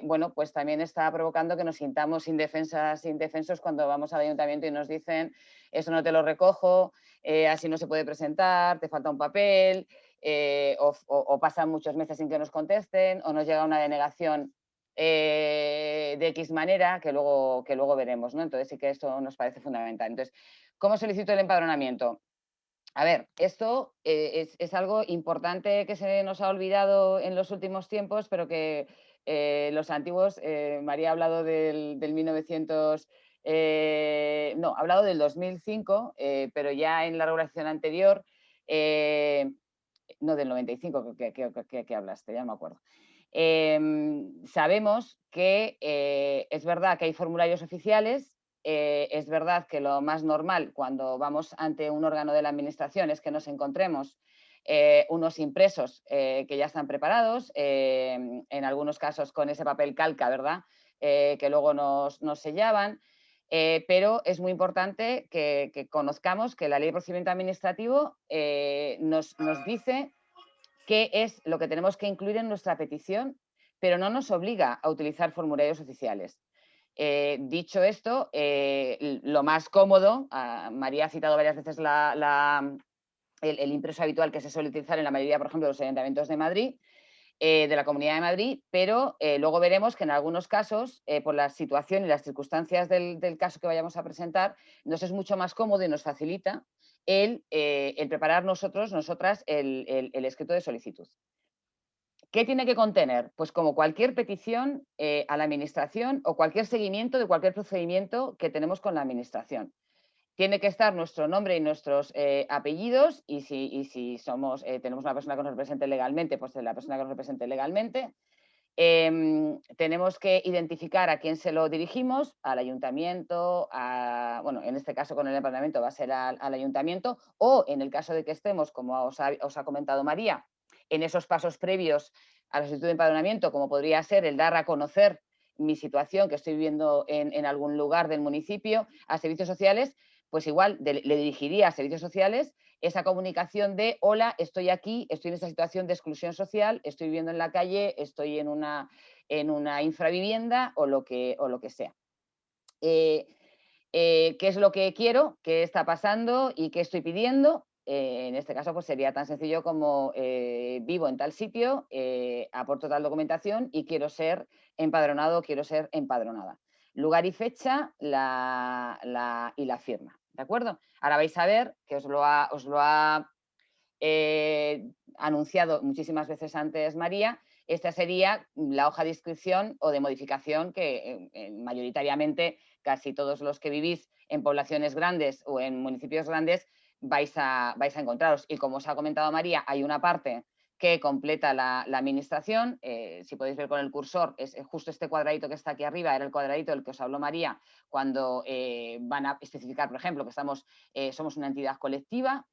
bueno, pues también está provocando que nos sintamos indefensos cuando vamos al ayuntamiento y nos dicen eso no te lo recojo, así no se puede presentar, te falta un papel. O pasan muchos meses sin que nos contesten o nos llega una denegación de X manera que luego veremos, ¿no? Entonces sí que esto nos parece fundamental. Entonces, ¿cómo solicito el empadronamiento? A ver, esto es algo importante que se nos ha olvidado en los últimos tiempos, pero que los antiguos, María ha hablado del 1900, no, ha hablado del 2005, pero ya en la regulación anterior, no del 95 que hablaste, ya no me acuerdo. Sabemos que es verdad que hay formularios oficiales, es verdad que lo más normal cuando vamos ante un órgano de la administración es que nos encontremos unos impresos que ya están preparados, en algunos casos con ese papel calca, ¿verdad? Que luego nos sellaban. Pero es muy importante que conozcamos que la Ley de Procedimiento Administrativo nos dice qué es lo que tenemos que incluir en nuestra petición, pero no nos obliga a utilizar formularios oficiales. Dicho esto, lo más cómodo, María ha citado varias veces el impreso habitual que se suele utilizar en la mayoría, por ejemplo, de los ayuntamientos de Madrid, de la Comunidad de Madrid, pero luego veremos que en algunos casos, por la situación y las circunstancias del caso que vayamos a presentar, nos es mucho más cómodo y nos facilita el preparar nosotras el escrito de solicitud. ¿Qué tiene que contener? Pues como cualquier petición a la Administración o cualquier seguimiento de cualquier procedimiento que tenemos con la Administración. Tiene que estar nuestro nombre y nuestros apellidos y si tenemos una persona que nos represente legalmente, pues la persona que nos represente legalmente. Tenemos que identificar a quién se lo dirigimos, al ayuntamiento, bueno, en este caso con el empadronamiento va a ser al ayuntamiento, o en el caso de que estemos, como os ha comentado María, en esos pasos previos a la solicitud de empadronamiento, como podría ser el dar a conocer mi situación que estoy viviendo en algún lugar del municipio a servicios sociales, pues igual le dirigiría a servicios sociales esa comunicación de hola, estoy aquí, estoy en esta situación de exclusión social, estoy viviendo en la calle, estoy en una infravivienda o lo que sea. ¿Qué es lo que quiero? ¿Qué está pasando? ¿Y qué estoy pidiendo? En este caso pues sería tan sencillo como vivo en tal sitio, aporto tal documentación y quiero ser empadronado o quiero ser empadronada. Lugar y fecha y la firma. ¿De acuerdo? Ahora vais a ver que os lo ha anunciado muchísimas veces antes María, esta sería la hoja de inscripción o de modificación que mayoritariamente casi todos los que vivís en poblaciones grandes o en municipios grandes vais a encontraros. Y como os ha comentado María, hay una parte que completa la administración. Si podéis ver con el cursor, es justo este cuadradito que está aquí arriba, era el cuadradito del que os habló María cuando van a especificar, por ejemplo, que somos una entidad colectiva.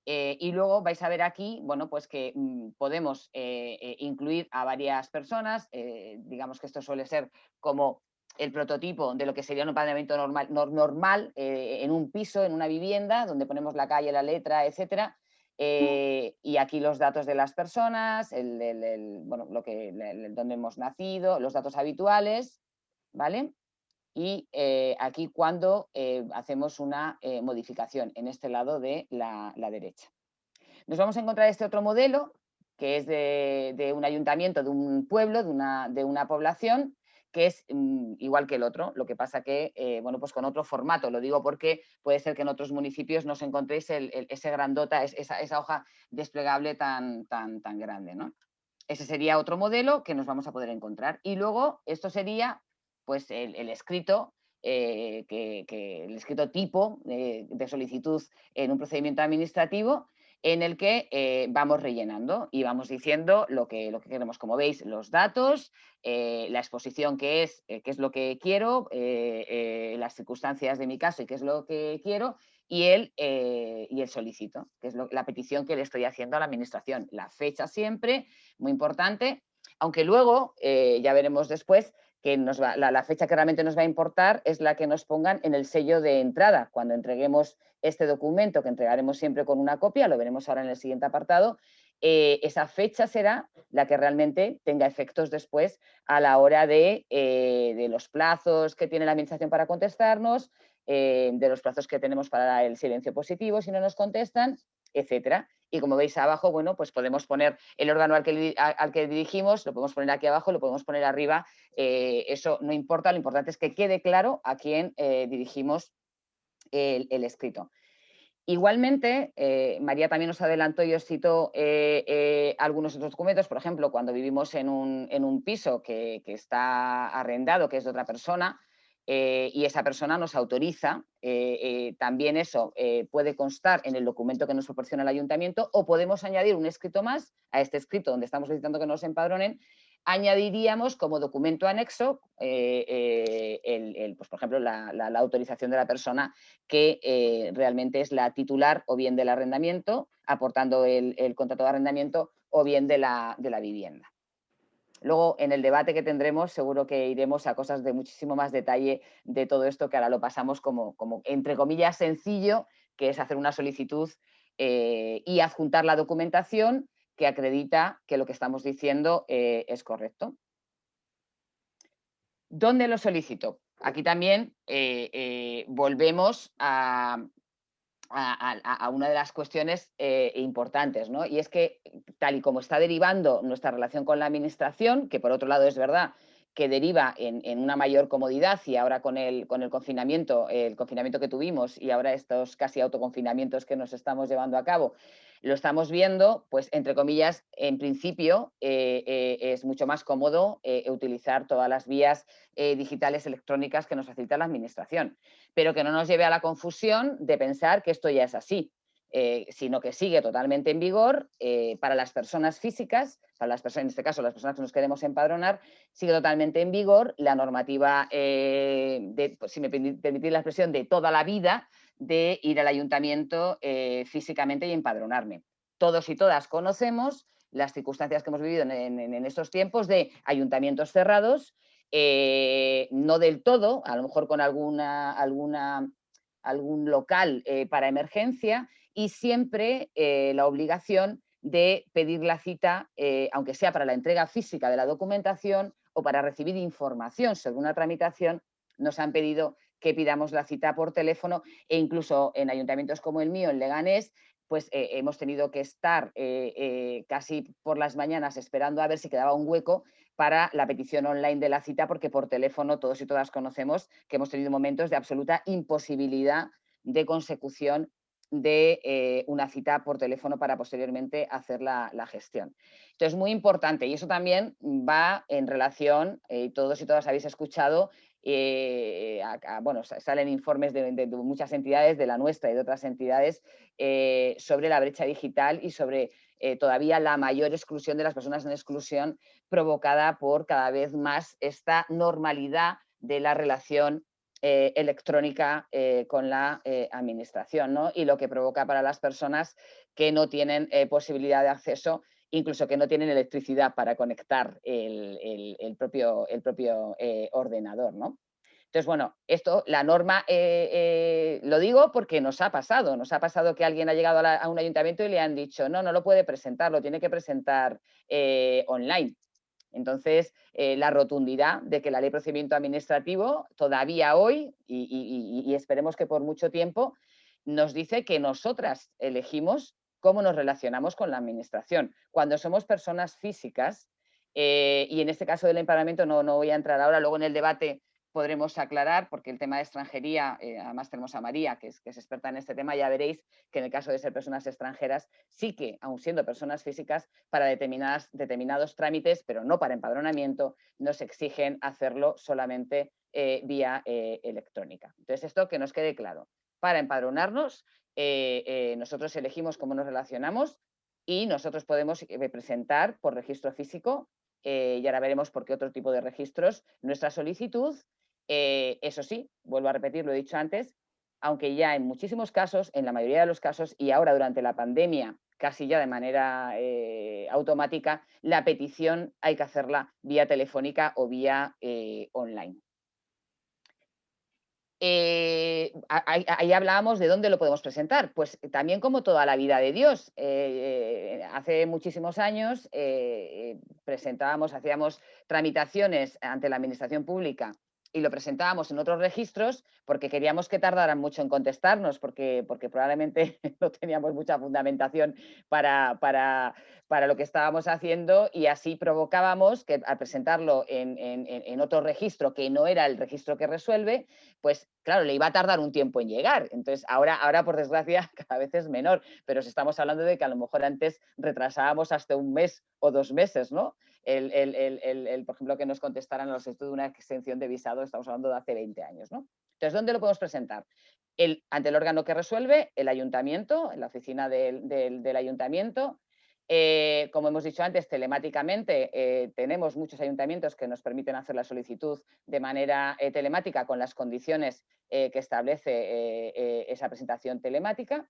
Y luego vais a ver aquí, bueno, pues que podemos incluir a varias personas. Digamos que esto suele ser como el prototipo de lo que sería un empadronamiento normal en un piso, en una vivienda, donde ponemos la calle, la letra, etcétera. Y aquí los datos de las personas, bueno, donde hemos nacido, los datos habituales, ¿vale? Y aquí cuando hacemos una modificación en este lado de la derecha. Nos vamos a encontrar este otro modelo que es de un ayuntamiento, de un pueblo, de una población, que es igual que el otro, lo que pasa que, bueno, pues con otro formato. Lo digo porque puede ser que en otros municipios no os encontréis ese grandota, esa hoja desplegable tan grande, ¿no? Ese sería otro modelo que nos vamos a poder encontrar. Y luego esto sería pues el escrito, el escrito tipo de solicitud en un procedimiento administrativo, en el que vamos rellenando y vamos diciendo lo que queremos. Como veis, los datos, la exposición qué es lo que quiero, las circunstancias de mi caso y qué es lo que quiero, y el solicito, que es la petición que le estoy haciendo a la administración. La fecha siempre, muy importante, aunque luego ya veremos después que la fecha que realmente nos va a importar es la que nos pongan en el sello de entrada. Cuando entreguemos este documento, que entregaremos siempre con una copia, lo veremos ahora en el siguiente apartado, esa fecha será la que realmente tenga efectos después a la hora de los plazos que tiene la administración para contestarnos, de los plazos que tenemos para el silencio positivo si no nos contestan, etcétera. Y como veis abajo, bueno, pues podemos poner el órgano al que dirigimos, lo podemos poner aquí abajo, lo podemos poner arriba. Eso no importa, lo importante es que quede claro a quién dirigimos el escrito. Igualmente, María también nos adelantó y os citó algunos otros documentos. Por ejemplo, cuando vivimos en un piso que está arrendado, que es de otra persona, y esa persona nos autoriza, también eso puede constar en el documento que nos proporciona el ayuntamiento, o podemos añadir un escrito más a este escrito donde estamos solicitando que nos empadronen. Añadiríamos como documento anexo, pues, por ejemplo, la autorización de la persona que realmente es la titular o bien del arrendamiento, aportando el contrato de arrendamiento, o bien de la vivienda. Luego, en el debate que tendremos, seguro que iremos a cosas de muchísimo más detalle de todo esto, que ahora lo pasamos como entre comillas, sencillo, que es hacer una solicitud y adjuntar la documentación que acredita que lo que estamos diciendo es correcto. ¿Dónde lo solicito? Aquí también volvemos a una de las cuestiones importantes, ¿no? Y es que, tal y como está derivando nuestra relación con la administración, que por otro lado es verdad que deriva en una mayor comodidad, y ahora con el confinamiento, el confinamiento que tuvimos y ahora estos casi autoconfinamientos que nos estamos llevando a cabo, lo estamos viendo, pues entre comillas, en principio es mucho más cómodo utilizar todas las vías digitales electrónicas que nos facilita la administración, pero que no nos lleve a la confusión de pensar que esto ya es así. Sino que sigue totalmente en vigor para las personas físicas, para las personas, en este caso las personas que nos queremos empadronar, sigue totalmente en vigor la normativa, pues, si me permitís la expresión, de toda la vida, de ir al ayuntamiento físicamente y empadronarme. Todos y todas conocemos las circunstancias que hemos vivido en estos tiempos de ayuntamientos cerrados, no del todo, a lo mejor con algún local para emergencia, y siempre la obligación de pedir la cita, aunque sea para la entrega física de la documentación o para recibir información sobre una tramitación. Nos han pedido que pidamos la cita por teléfono, e incluso en ayuntamientos como el mío, en Leganés, pues hemos tenido que estar casi por las mañanas esperando a ver si quedaba un hueco para la petición online de la cita, porque por teléfono todos y todas conocemos que hemos tenido momentos de absoluta imposibilidad de consecución de una cita por teléfono para posteriormente hacer la gestión. Entonces, muy importante, y eso también va en relación, todos y todas habéis escuchado, bueno, salen informes de muchas entidades, de la nuestra y de otras entidades, sobre la brecha digital y sobre todavía la mayor exclusión de las personas en exclusión provocada por cada vez más esta normalidad de la relación electrónica con la administración, ¿no? Y lo que provoca para las personas que no tienen posibilidad de acceso, incluso que no tienen electricidad para conectar el propio ordenador, ¿no? Entonces, bueno, esto, la norma, lo digo porque nos ha pasado que alguien ha llegado a un ayuntamiento y le han dicho, no lo puede presentar, lo tiene que presentar online. Entonces, la rotundidad de que la ley de procedimiento administrativo todavía hoy, y esperemos que por mucho tiempo, nos dice que nosotras elegimos cómo nos relacionamos con la administración. Cuando somos personas físicas, y en este caso del empadronamiento no voy a entrar ahora, luego en el debate podremos aclarar, porque el tema de extranjería, además tenemos a María, que es experta en este tema, ya veréis que en el caso de ser personas extranjeras, sí que, aun siendo personas físicas, para determinados trámites, pero no para empadronamiento, nos exigen hacerlo solamente vía electrónica. Entonces, esto que nos quede claro. Para empadronarnos, nosotros elegimos cómo nos relacionamos y nosotros podemos presentar por registro físico, y ahora veremos por qué otro tipo de registros, nuestra solicitud. Eso sí, vuelvo a repetir, lo he dicho antes, aunque ya en muchísimos casos, en la mayoría de los casos, y ahora durante la pandemia, casi ya de manera automática, la petición hay que hacerla vía telefónica o vía online. Ahí hablábamos de dónde lo podemos presentar. Pues también como toda la vida de Dios. Hace muchísimos años hacíamos tramitaciones ante la administración pública y lo presentábamos en otros registros porque queríamos que tardaran mucho en contestarnos, porque probablemente no teníamos mucha fundamentación para lo que estábamos haciendo, y así provocábamos que al presentarlo en otro registro que no era el registro que resuelve, pues claro, le iba a tardar un tiempo en llegar. Entonces, ahora por desgracia, cada vez es menor, pero si estamos hablando de que a lo mejor antes retrasábamos hasta un mes o 2 meses, ¿no? Por ejemplo, que nos contestaran los estudios de una exención de visado, estamos hablando de hace 20 años, ¿no? Entonces, ¿dónde lo podemos presentar? Ante el órgano que resuelve, el ayuntamiento, en la oficina del ayuntamiento. Como hemos dicho antes, telemáticamente tenemos muchos ayuntamientos que nos permiten hacer la solicitud de manera telemática con las condiciones que establece esa presentación telemática.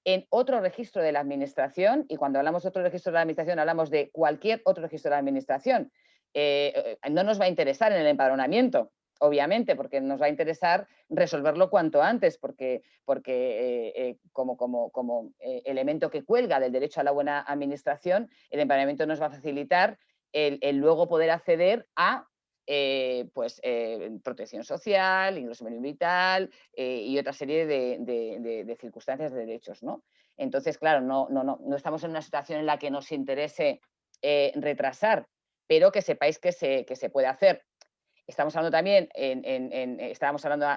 En otro registro de la administración, y cuando hablamos de otro registro de la administración hablamos de cualquier otro registro de la administración, no nos va a interesar en el empadronamiento, obviamente, porque nos va a interesar resolverlo cuanto antes, porque como elemento que cuelga del derecho a la buena administración, el empadronamiento nos va a facilitar el luego poder acceder a protección social, ingreso mínimo vital y otra serie de circunstancias de derechos, ¿no? Entonces, claro, no estamos en una situación en la que nos interese retrasar, pero que sepáis que se puede hacer. Estamos hablando también, estábamos hablando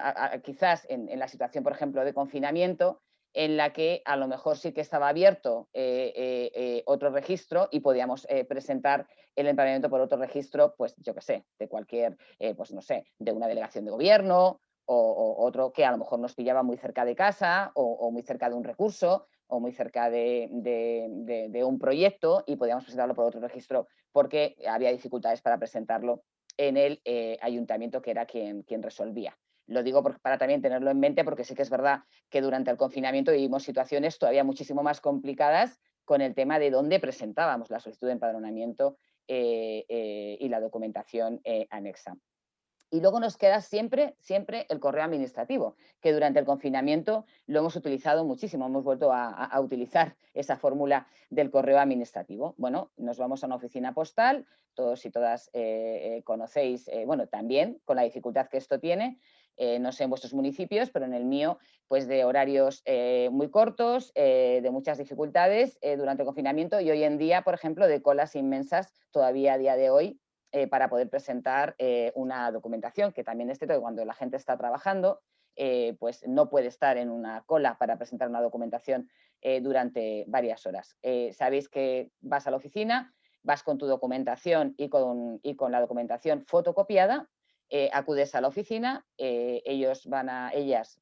quizás en la situación, por ejemplo, de confinamiento, en la que a lo mejor sí que estaba abierto otro registro y podíamos presentar el empadronamiento por otro registro, pues yo qué sé, de cualquier, pues no sé, de una delegación de gobierno o otro que a lo mejor nos pillaba muy cerca de casa o muy cerca de un recurso o muy cerca de un proyecto y podíamos presentarlo por otro registro porque había dificultades para presentarlo en el ayuntamiento que era quien resolvía. Lo digo para también tenerlo en mente porque sí que es verdad que durante el confinamiento vivimos situaciones todavía muchísimo más complicadas con el tema de dónde presentábamos la solicitud de empadronamiento y la documentación anexa. Y luego nos queda siempre el correo administrativo, que durante el confinamiento lo hemos utilizado muchísimo, hemos vuelto a utilizar esa fórmula del correo administrativo. Bueno, nos vamos a una oficina postal, todos y todas conocéis, bueno, también con la dificultad que esto tiene, no sé en vuestros municipios, pero en el mío, pues de horarios muy cortos, de muchas dificultades durante el confinamiento y hoy en día, por ejemplo, de colas inmensas todavía a día de hoy, para poder presentar una documentación, que también es cierto que cuando la gente está trabajando pues no puede estar en una cola para presentar una documentación durante varias horas. Sabéis que vas a la oficina, vas con tu documentación y con la documentación fotocopiada, acudes a la oficina, ellas,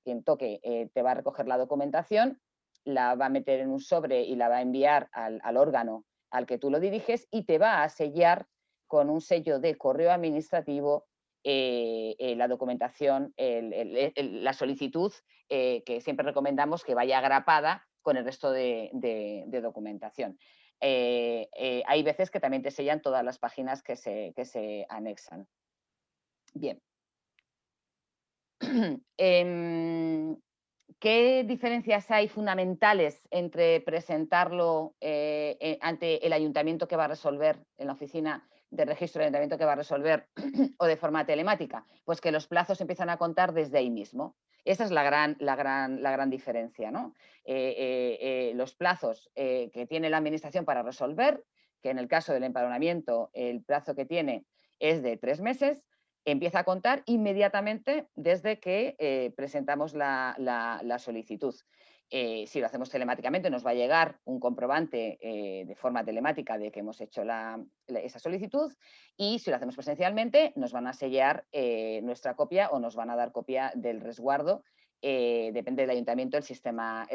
quien toque, te va a recoger la documentación, la va a meter en un sobre y la va a enviar al órgano al que tú lo diriges y te va a sellar con un sello de correo administrativo la documentación, la solicitud, que siempre recomendamos que vaya agrapada con el resto de documentación. Hay veces que también te sellan todas las páginas que se anexan. Bien. ¿Qué diferencias hay fundamentales entre presentarlo ante el ayuntamiento que va a resolver, en la oficina de registro del ayuntamiento que va a resolver, o de forma telemática? Pues que los plazos empiezan a contar desde ahí mismo. Esa es la gran diferencia, ¿no? Los plazos que tiene la administración para resolver, que en el caso del empadronamiento el plazo que tiene es de 3 meses, empieza a contar inmediatamente desde que presentamos la solicitud. Si lo hacemos telemáticamente nos va a llegar un comprobante de forma telemática de que hemos hecho esa solicitud, y si lo hacemos presencialmente nos van a sellar nuestra copia o nos van a dar copia del resguardo, depende del ayuntamiento el sistema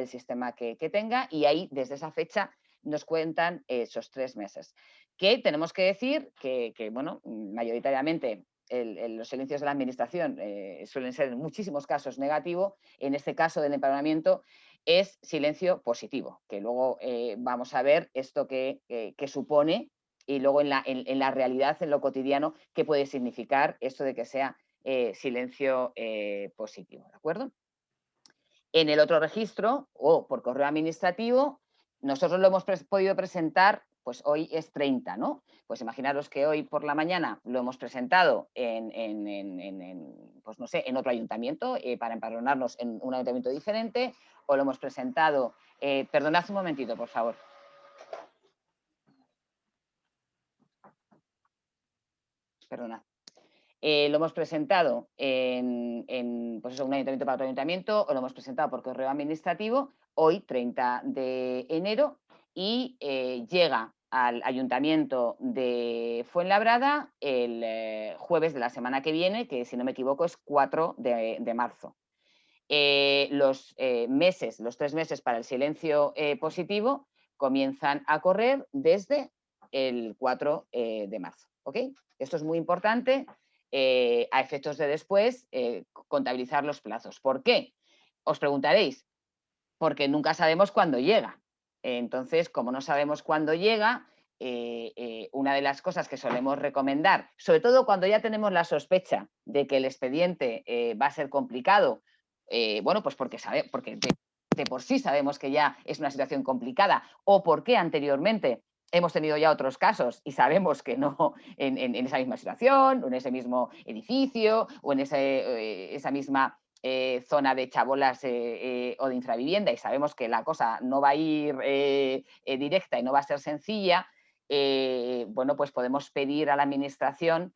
que tenga, y ahí desde esa fecha nos cuentan esos 3 meses. Que tenemos que decir que bueno, mayoritariamente los silencios de la administración suelen ser en muchísimos casos negativo. En este caso del empadronamiento es silencio positivo, que luego vamos a ver esto que supone, y luego en la realidad, en lo cotidiano, qué puede significar esto de que sea silencio positivo, ¿de acuerdo? En el otro registro o por correo administrativo, nosotros lo hemos podido presentar, pues hoy es 30, ¿no? Pues imaginaros que hoy por la mañana lo hemos presentado pues no sé, en otro ayuntamiento para empadronarnos en un ayuntamiento diferente, o lo hemos presentado, perdonad un momentito, por favor. Perdonad. Lo hemos presentado pues eso, un ayuntamiento para otro ayuntamiento, o lo hemos presentado por correo administrativo hoy, 30 de enero, y llega al ayuntamiento de Fuenlabrada el jueves de la semana que viene, que si no me equivoco es 4 de marzo. Los 3 meses para el silencio positivo comienzan a correr desde el 4 de marzo. ¿Ok? Esto es muy importante a efectos de después contabilizar los plazos. ¿Por qué? Os preguntaréis. Porque nunca sabemos cuándo llega. Entonces, como no sabemos cuándo llega, una de las cosas que solemos recomendar, sobre todo cuando ya tenemos la sospecha de que el expediente va a ser complicado, bueno, pues porque de por sí sabemos que ya es una situación complicada, o porque anteriormente hemos tenido ya otros casos y sabemos que no en esa misma situación, o en ese mismo edificio, o en esa misma zona de chabolas o de infravivienda, y sabemos que la cosa no va a ir directa y no va a ser sencilla, bueno, pues podemos pedir a la administración,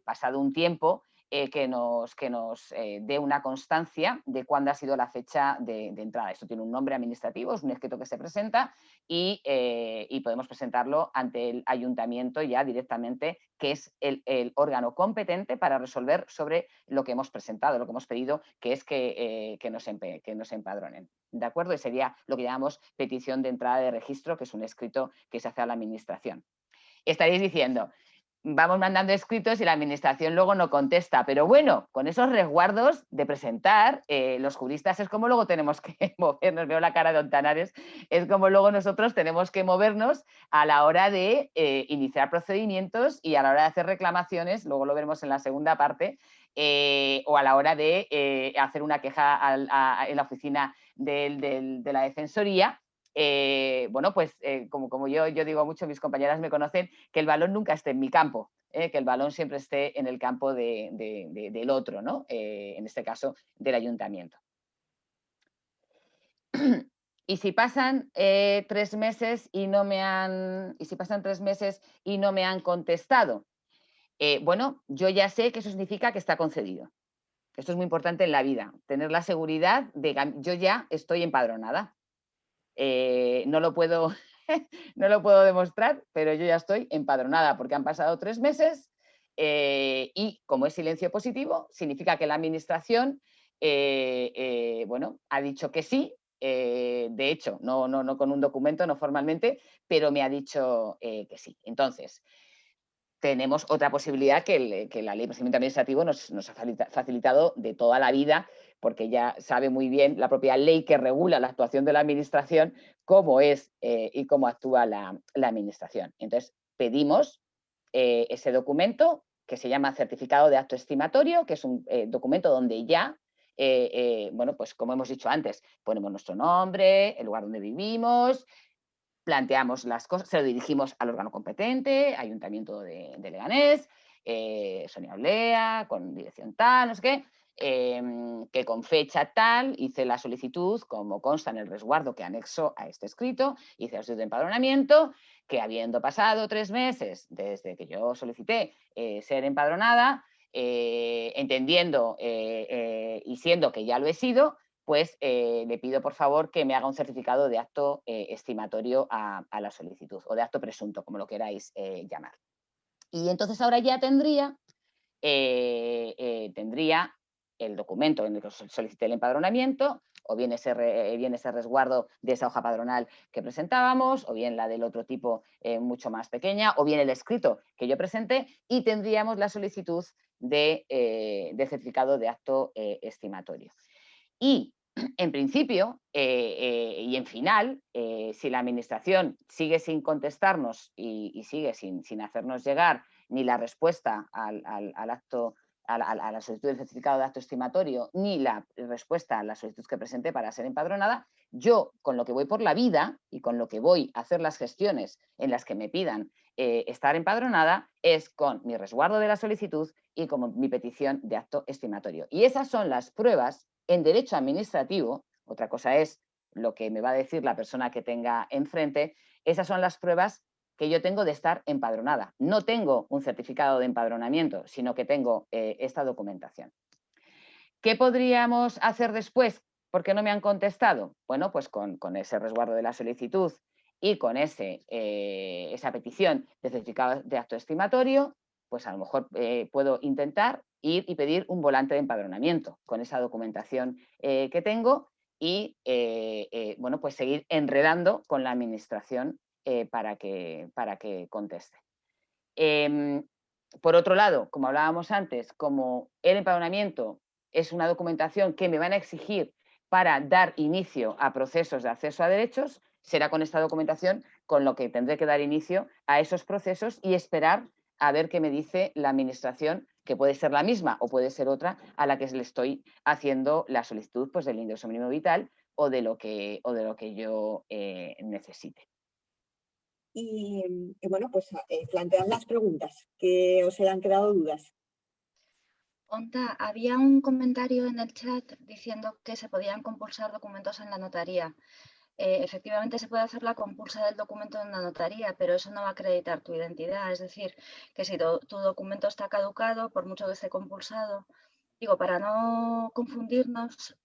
pasado un tiempo, que nos dé una constancia de cuándo ha sido la fecha de entrada. Esto tiene un nombre administrativo, es un escrito que se presenta y podemos presentarlo ante el ayuntamiento ya directamente, que es el órgano competente para resolver sobre lo que hemos presentado, lo que hemos pedido, que es que nos empadronen. ¿De acuerdo? Y sería lo que llamamos petición de entrada de registro, que es un escrito que se hace a la administración. Estaréis diciendo, vamos mandando escritos y la administración luego no contesta, pero bueno, con esos resguardos de presentar, los juristas es como luego tenemos que movernos, veo la cara de Ontanares, es como luego nosotros tenemos que movernos a la hora de iniciar procedimientos y a la hora de hacer reclamaciones, luego lo veremos en la segunda parte, o a la hora de hacer una queja en la oficina de la Defensoría. Bueno, pues como yo digo mucho, mis compañeras me conocen, que el balón nunca esté en mi campo, que el balón siempre esté en el campo del otro, ¿no? En este caso, del ayuntamiento. Y si pasan 3 meses y no me han contestado, bueno, yo ya sé que eso significa que está concedido. Esto es muy importante en la vida, tener la seguridad de que yo ya estoy empadronada. No lo puedo, no lo puedo demostrar, pero yo ya estoy empadronada porque han pasado 3 meses y como es silencio positivo, significa que la administración bueno, ha dicho que sí. De hecho, no con un documento, no formalmente, pero me ha dicho que sí. Entonces, tenemos otra posibilidad que la ley de procedimiento administrativo nos ha facilitado de toda la vida, porque ya sabe muy bien la propia ley que regula la actuación de la administración, cómo es y cómo actúa la administración. Entonces, pedimos ese documento que se llama certificado de acto estimatorio, que es un documento donde ya, bueno, pues como hemos dicho antes, ponemos nuestro nombre, el lugar donde vivimos, planteamos las cosas, se lo dirigimos al órgano competente, Ayuntamiento de Leganés, Sonia Olea, con dirección tal, no sé qué, que con fecha tal hice la solicitud, como consta en el resguardo que anexo a este escrito, hice la solicitud de empadronamiento, que habiendo pasado 3 meses desde que yo solicité ser empadronada, entendiendo y siendo que ya lo he sido, pues le pido por favor que me haga un certificado de acto estimatorio a la solicitud, o de acto presunto, como lo queráis llamar. Y entonces ahora ya tendría el documento en el que solicité el empadronamiento, o bien ese resguardo de esa hoja padronal que presentábamos, o bien la del otro tipo mucho más pequeña, o bien el escrito que yo presenté, y tendríamos la solicitud de certificado de acto estimatorio. Y en principio y en final, si la administración sigue sin contestarnos y sigue sin hacernos llegar ni la respuesta al acto, a la solicitud del certificado de acto estimatorio, ni la respuesta a la solicitud que presenté para ser empadronada, yo con lo que voy por la vida y con lo que voy a hacer las gestiones en las que me pidan estar empadronada es con mi resguardo de la solicitud y con mi petición de acto estimatorio. Y esas son las pruebas en derecho administrativo. Otra cosa es lo que me va a decir la persona que tenga enfrente. Esas son las pruebas que yo tengo de estar empadronada. No tengo un certificado de empadronamiento, sino que tengo esta documentación. ¿Qué podríamos hacer después? ¿Por qué no me han contestado? Bueno, pues con ese resguardo de la solicitud y con esa petición de certificado de acto estimatorio, pues a lo mejor puedo intentar ir y pedir un volante de empadronamiento con esa documentación que tengo y bueno, pues seguir enredando con la administración para que conteste. Por otro lado, como hablábamos antes, como el empadronamiento es una documentación que me van a exigir para dar inicio a procesos de acceso a derechos, será con esta documentación con lo que tendré que dar inicio a esos procesos y esperar a ver qué me dice la administración, que puede ser la misma o puede ser otra a la que le estoy haciendo la solicitud pues, del ingreso mínimo vital o de lo que yo necesite. Y bueno, pues plantead las preguntas que os hayan quedado dudas. Onta, había un comentario en el chat diciendo que se podían compulsar documentos en la notaría. Efectivamente se puede hacer la compulsa del documento en la notaría, pero eso no va a acreditar tu identidad. Es decir, que si tu documento está caducado, por mucho que esté compulsado, digo, para no confundirnos,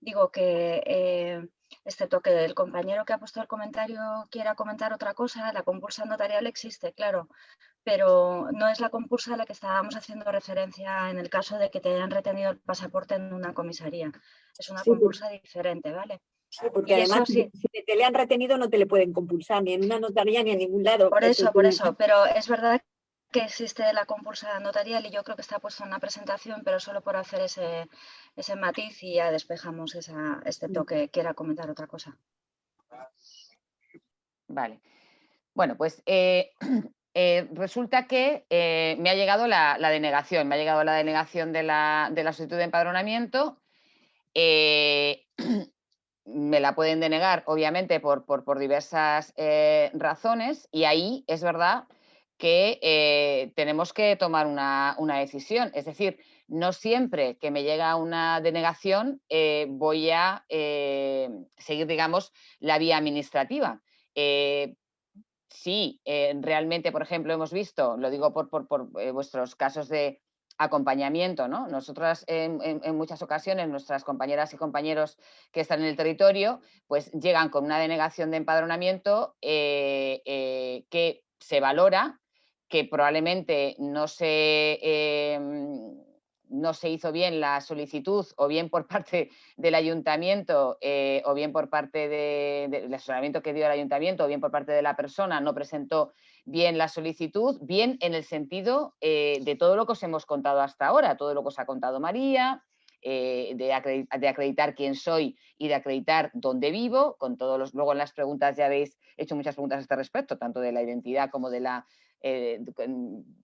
digo que, excepto que el compañero que ha puesto el comentario quiera comentar otra cosa, la compulsa notarial existe, claro, pero no es la compulsa a la que estábamos haciendo referencia en el caso de que te hayan retenido el pasaporte en una comisaría. Es una compulsa diferente, ¿vale? Sí, porque y además, sí, si te le han retenido, no te le pueden compulsar ni en una notaría ni en ningún lado. Por eso, pero es verdad que existe la compulsa notarial y yo creo que está puesto en la presentación, pero solo por hacer ese matiz y ya despejamos excepto que quiera comentar otra cosa. Vale. Bueno, pues resulta que me ha llegado la denegación. Me ha llegado la denegación de la solicitud de empadronamiento. Me la pueden denegar, obviamente, por diversas razones, y ahí es verdad que tenemos que tomar una decisión. Es decir, no siempre que me llega una denegación voy a seguir, digamos, la vía administrativa. Sí, realmente, por ejemplo, hemos visto, lo digo por vuestros casos de acompañamiento, ¿no? Nosotras en muchas ocasiones, nuestras compañeras y compañeros que están en el territorio, pues llegan con una denegación de empadronamiento que se valora, que probablemente no se hizo bien la solicitud, o bien por parte del ayuntamiento, o bien por parte del asesoramiento que dio el ayuntamiento, o bien por parte de la persona, no presentó bien la solicitud, bien en el sentido de todo lo que os hemos contado hasta ahora, todo lo que os ha contado María, de acreditar quién soy y de acreditar dónde vivo, con todos los, luego en las preguntas ya habéis hecho muchas preguntas a este respecto, tanto de la identidad como de la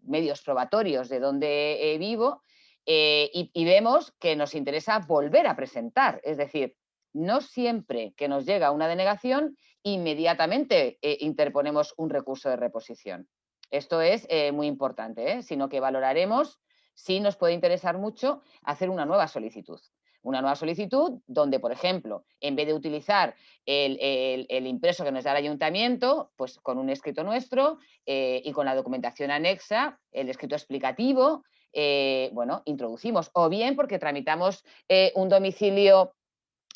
medios probatorios de dónde vivo, y vemos que nos interesa volver a presentar, es decir, no siempre que nos llega una denegación inmediatamente interponemos un recurso de reposición. Esto es muy importante, sino que valoraremos si nos puede interesar mucho hacer una nueva solicitud. Una nueva solicitud donde, por ejemplo, en vez de utilizar el impreso que nos da el ayuntamiento, pues con un escrito nuestro y con la documentación anexa, el escrito explicativo, bueno, introducimos. O bien porque tramitamos un domicilio,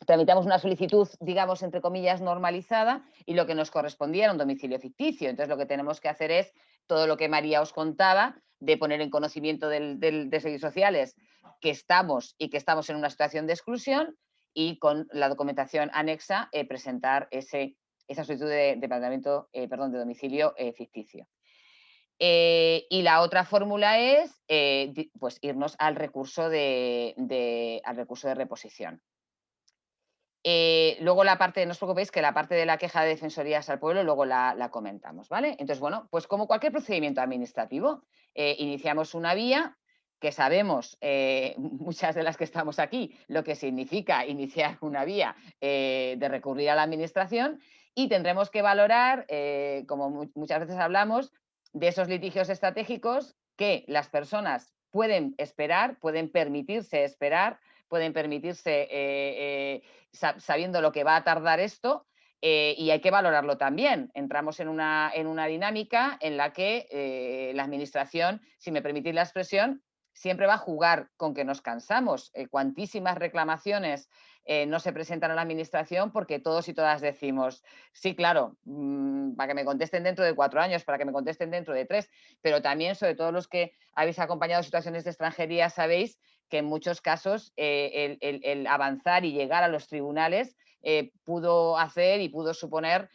tramitamos una solicitud, digamos, entre comillas, normalizada, y lo que nos correspondía era un domicilio ficticio. Entonces, lo que tenemos que hacer es todo lo que María os contaba, de poner en conocimiento de servicios sociales que estamos en una situación de exclusión, y con la documentación anexa presentar esa solicitud de de domicilio ficticio. Y la otra fórmula es pues irnos al recurso de reposición. Luego la parte, no os preocupéis, que la parte de la queja de defensorías al pueblo luego la comentamos, ¿vale? Entonces, bueno, pues como cualquier procedimiento administrativo, iniciamos una vía que sabemos, muchas de las que estamos aquí, lo que significa iniciar una vía de recurrir a la administración, y tendremos que valorar, como muchas veces hablamos, de esos litigios estratégicos que las personas pueden esperar, pueden permitirse esperar, pueden permitirse sabiendo lo que va a tardar esto, y hay que valorarlo también. Entramos en una dinámica en la que la administración, si me permitís la expresión, siempre va a jugar con que nos cansamos. Cuantísimas reclamaciones no se presentan a la administración porque todos y todas decimos, sí, claro, para que me contesten dentro de 4 años, para que me contesten dentro de 3, pero también, sobre todo los que habéis acompañado situaciones de extranjería, sabéis que en muchos casos el avanzar y llegar a los tribunales pudo hacer y pudo suponer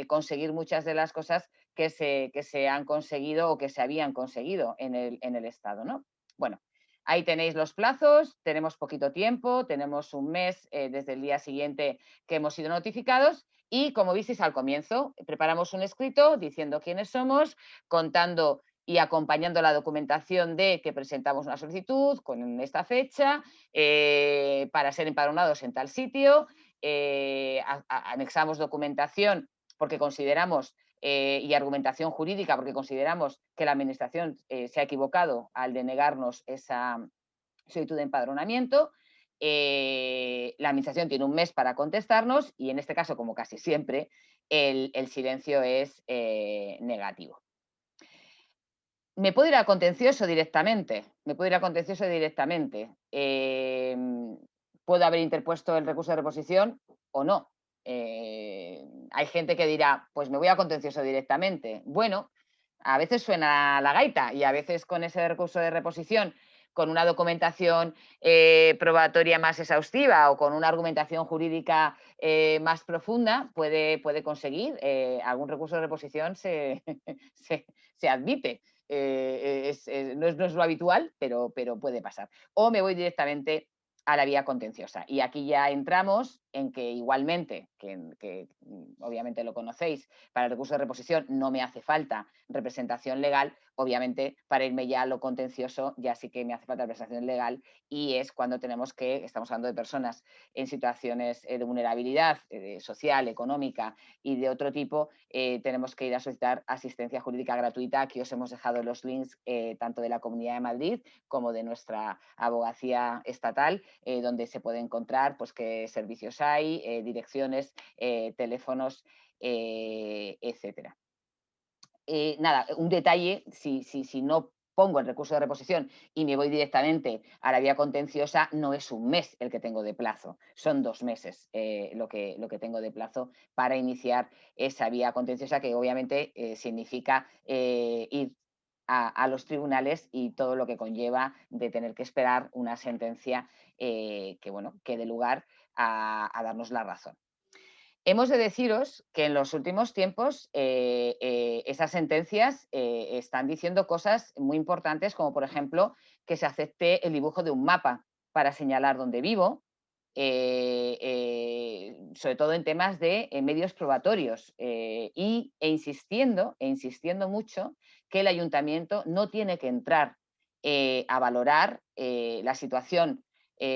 conseguir muchas de las cosas que se han conseguido o que se habían conseguido en el Estado, ¿no? Bueno, ahí tenéis los plazos, tenemos poquito tiempo, tenemos un mes desde el día siguiente que hemos sido notificados, y como visteis al comienzo, preparamos un escrito diciendo quiénes somos, contando y acompañando la documentación de que presentamos una solicitud con esta fecha para ser empadronados en tal sitio, anexamos documentación porque consideramos y argumentación jurídica porque consideramos que la administración se ha equivocado al denegarnos esa solicitud de empadronamiento. La administración tiene un mes para contestarnos y en este caso, como casi siempre, el silencio es negativo. Me puedo ir al contencioso directamente, puedo haber interpuesto el recurso de reposición o no. Hay gente que dirá, pues me voy al contencioso directamente. Bueno, a veces suena la gaita y a veces con ese recurso de reposición, con una documentación probatoria más exhaustiva o con una argumentación jurídica más profunda, puede conseguir. Algún recurso de reposición se admite. No es lo habitual, pero puede pasar. O me voy directamente a la vía contenciosa. Y aquí ya entramos en que igualmente, que obviamente lo conocéis, para el recurso de reposición no me hace falta representación legal, obviamente para irme ya a lo contencioso ya sí que me hace falta representación legal, y es cuando estamos hablando de personas en situaciones de vulnerabilidad social, económica y de otro tipo, tenemos que ir a solicitar asistencia jurídica gratuita. Aquí os hemos dejado los links tanto de la Comunidad de Madrid como de nuestra abogacía estatal, donde se puede encontrar pues qué servicios hay, direcciones, teléfonos, etcétera. Nada, un detalle, si no pongo el recurso de reposición y me voy directamente a la vía contenciosa, no es un mes el que tengo de plazo, son 2 meses lo que tengo de plazo para iniciar esa vía contenciosa, que obviamente significa ir a los tribunales y todo lo que conlleva de tener que esperar una sentencia que dé lugar a darnos la razón. Hemos de deciros que en los últimos tiempos esas sentencias están diciendo cosas muy importantes, como por ejemplo que se acepte el dibujo de un mapa para señalar dónde vivo, sobre todo en temas de medios probatorios, e insistiendo mucho que el ayuntamiento no tiene que entrar a valorar la situación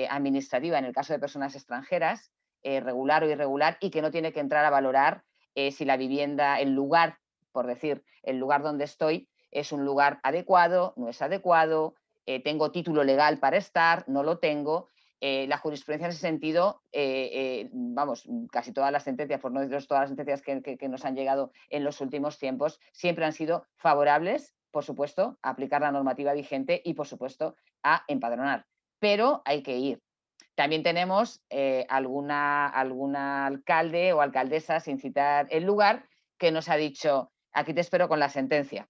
administrativa en el caso de personas extranjeras, regular o irregular, y que no tiene que entrar a valorar si la vivienda, el lugar, por decir, el lugar donde estoy es un lugar adecuado, no es adecuado, tengo título legal para estar, no lo tengo. La jurisprudencia en ese sentido, vamos, casi todas las sentencias, por no decir todas las sentencias que nos han llegado en los últimos tiempos, siempre han sido favorables, por supuesto, a aplicar la normativa vigente y, por supuesto, a empadronar. Pero hay que ir. También tenemos alguna alcalde o alcaldesa, sin citar el lugar, que nos ha dicho, aquí te espero con la sentencia,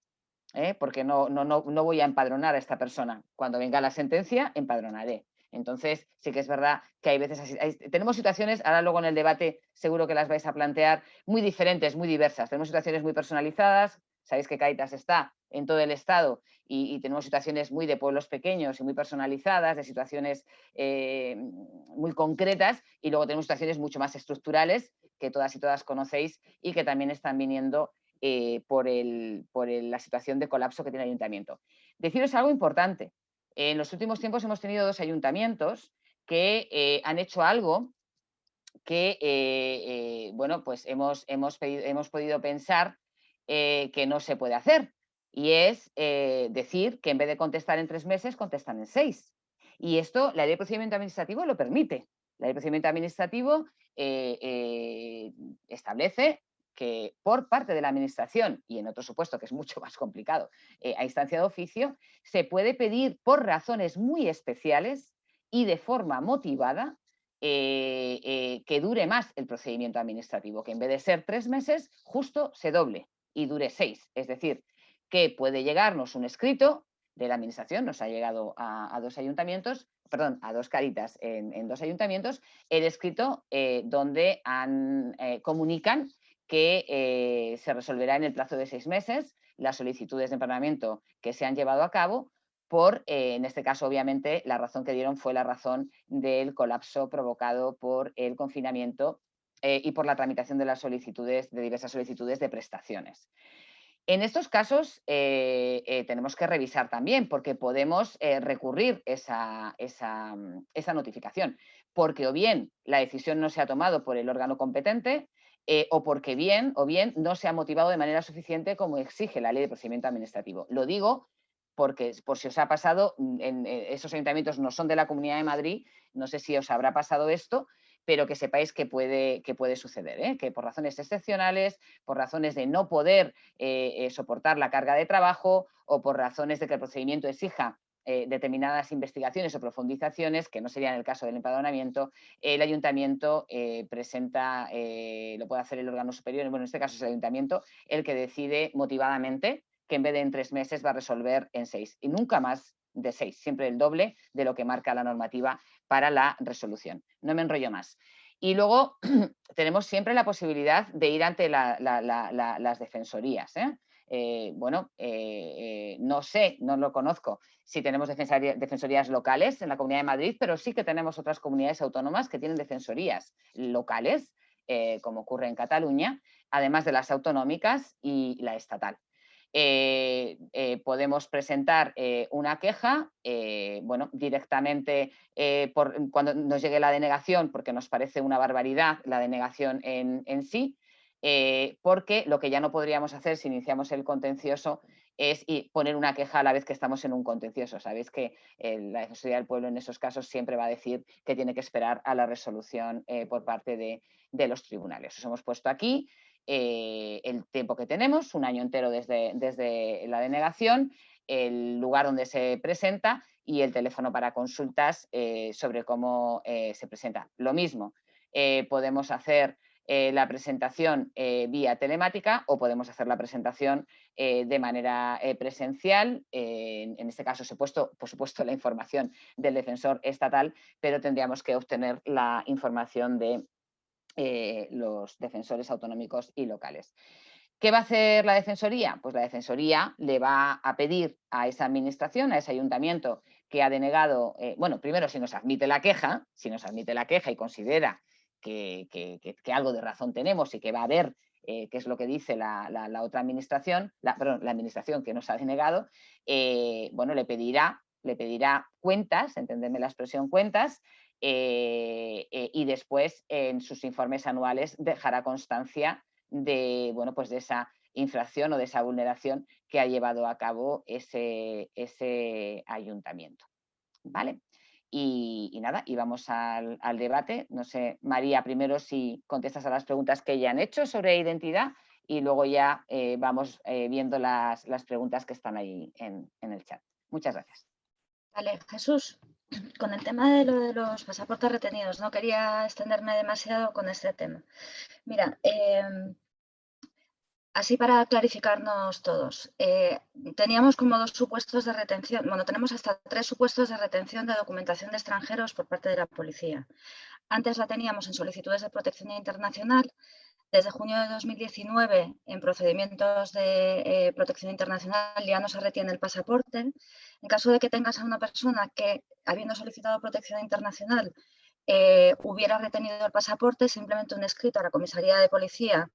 porque no voy a empadronar a esta persona. Cuando venga la sentencia, empadronaré. Entonces, sí que es verdad que hay veces así. Tenemos situaciones, ahora luego en el debate seguro que las vais a plantear, muy diferentes, muy diversas. Tenemos situaciones muy personalizadas. Sabéis que Cáritas está en todo el Estado y tenemos situaciones muy de pueblos pequeños y muy personalizadas, de situaciones muy concretas, y luego tenemos situaciones mucho más estructurales que todas y todas conocéis y que también están viniendo por la situación de colapso que tiene el ayuntamiento. Deciros algo importante. En los últimos tiempos hemos tenido 2 ayuntamientos que han hecho algo que, bueno, pues hemos podido pensar que no se puede hacer, y es decir que en vez de contestar en 3 meses, contestan en 6. Y esto, la ley de procedimiento administrativo lo permite. La ley de procedimiento administrativo establece que por parte de la administración, y en otro supuesto que es mucho más complicado, a instancia de oficio, se puede pedir por razones muy especiales y de forma motivada que dure más el procedimiento administrativo, que en vez de ser 3 meses, justo se doble y dure 6. Es decir, que puede llegarnos un escrito de la administración, nos ha llegado a 2 ayuntamientos, perdón, a 2 Cáritas en 2 ayuntamientos, el escrito donde comunican que se resolverá en el plazo de 6 meses las solicitudes de empadronamiento que se han llevado a cabo por, en este caso, obviamente, la razón que dieron fue la razón del colapso provocado por el confinamiento y por la tramitación de las solicitudes, de diversas solicitudes de prestaciones. En estos casos tenemos que revisar también, porque podemos recurrir esa notificación, porque o bien la decisión no se ha tomado por el órgano competente, o porque bien no se ha motivado de manera suficiente como exige la ley de procedimiento administrativo. Lo digo porque, por si os ha pasado, esos ayuntamientos no son de la Comunidad de Madrid, no sé si os habrá pasado esto, pero que sepáis que puede suceder, que por razones excepcionales, por razones de no poder soportar la carga de trabajo, o por razones de que el procedimiento exija determinadas investigaciones o profundizaciones, que no serían el caso del empadronamiento, el ayuntamiento presenta, lo puede hacer el órgano superior, bueno, en este caso es el ayuntamiento, el que decide motivadamente que en vez de en 3 meses va a resolver en 6, y nunca más de 6, siempre el doble de lo que marca la normativa para la resolución. No me enrollo más. Y luego tenemos siempre la posibilidad de ir ante las defensorías. No sé, no lo conozco, si tenemos defensorías locales en la Comunidad de Madrid, pero sí que tenemos otras comunidades autónomas que tienen defensorías locales, como ocurre en Cataluña, además de las autonómicas y la estatal. Podemos presentar una queja directamente cuando nos llegue la denegación, porque nos parece una barbaridad la denegación en sí, porque lo que ya no podríamos hacer si iniciamos el contencioso es poner una queja a la vez que estamos en un contencioso. Sabéis que la Defensoría del Pueblo en esos casos siempre va a decir que tiene que esperar a la resolución por parte de los tribunales. Os hemos puesto aquí el tiempo que tenemos, un año entero desde la denegación, el lugar donde se presenta y el teléfono para consultas sobre cómo se presenta. Lo mismo, podemos hacer la presentación vía telemática o podemos hacer la presentación de manera presencial. En este caso, por supuesto, la información del defensor estatal, pero tendríamos que obtener la información de los defensores autonómicos y locales. ¿Qué va a hacer la Defensoría? Pues la Defensoría le va a pedir a esa administración, a ese ayuntamiento que ha denegado, bueno, primero si nos admite la queja y considera que algo de razón tenemos y que va a ver qué es lo que dice la otra administración, la administración que nos ha denegado, bueno, le pedirá cuentas, entendedme la expresión cuentas, y después en sus informes anuales dejará constancia de, bueno, pues de esa infracción o de esa vulneración que ha llevado a cabo ese ayuntamiento. ¿Vale? Y nada, y vamos al debate. No sé, María, primero si contestas a las preguntas que ya han hecho sobre identidad y luego ya vamos viendo las preguntas que están ahí en el chat. Muchas gracias. Vale, Jesús, con el tema de lo de los pasaportes retenidos, no quería extenderme demasiado con este tema. Mira, así para clarificarnos todos, teníamos como 2 supuestos de retención, bueno, tenemos hasta 3 supuestos de retención de documentación de extranjeros por parte de la policía. Antes la teníamos en solicitudes de protección internacional. Desde junio de 2019, en procedimientos de protección internacional ya no se retiene el pasaporte. En caso de que tengas a una persona que, habiendo solicitado protección internacional, hubiera retenido el pasaporte, simplemente un escrito a la comisaría de policía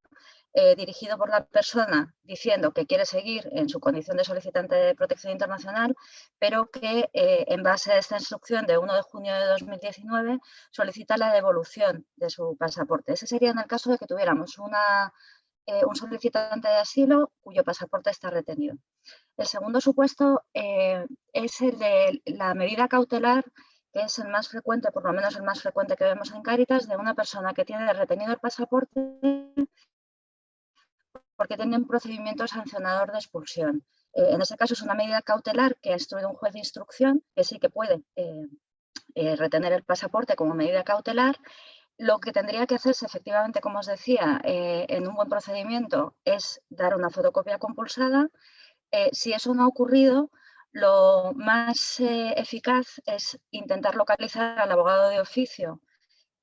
dirigido por la persona diciendo que quiere seguir en su condición de solicitante de protección internacional, pero que en base a esta instrucción de 1 de junio de 2019 solicita la devolución de su pasaporte. Ese sería en el caso de que tuviéramos un solicitante de asilo cuyo pasaporte está retenido. El segundo supuesto es el de la medida cautelar, que es el más frecuente, por lo menos el más frecuente que vemos en Cáritas, de una persona que tiene retenido el pasaporte porque tiene un procedimiento sancionador de expulsión. En ese caso es una medida cautelar que ha instruido un juez de instrucción que sí que puede retener el pasaporte como medida cautelar. Lo que tendría que hacerse efectivamente, como os decía, en un buen procedimiento es dar una fotocopia compulsada. Si eso no ha ocurrido, lo más eficaz es intentar localizar al abogado de oficio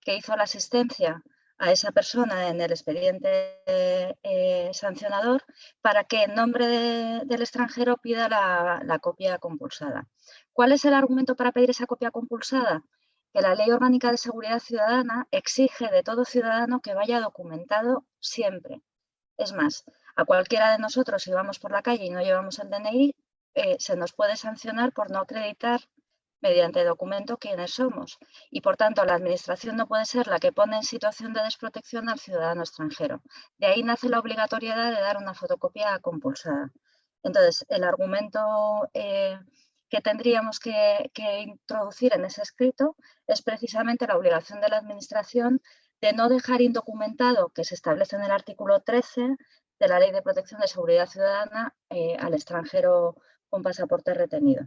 que hizo la asistencia a esa persona en el expediente sancionador para que en nombre del extranjero pida la copia compulsada. ¿Cuál es el argumento para pedir esa copia compulsada? Que la Ley Orgánica de Seguridad Ciudadana exige de todo ciudadano que vaya documentado siempre. Es más, a cualquiera de nosotros, si vamos por la calle y no llevamos el DNI, se nos puede sancionar por no acreditar mediante documento quiénes somos y, por tanto, la Administración no puede ser la que pone en situación de desprotección al ciudadano extranjero. De ahí nace la obligatoriedad de dar una fotocopia compulsada. Entonces, el argumento que tendríamos que introducir en ese escrito es precisamente la obligación de la Administración de no dejar indocumentado, que se establece en el artículo 13 de la Ley de Protección de Seguridad Ciudadana, al extranjero con pasaporte retenido.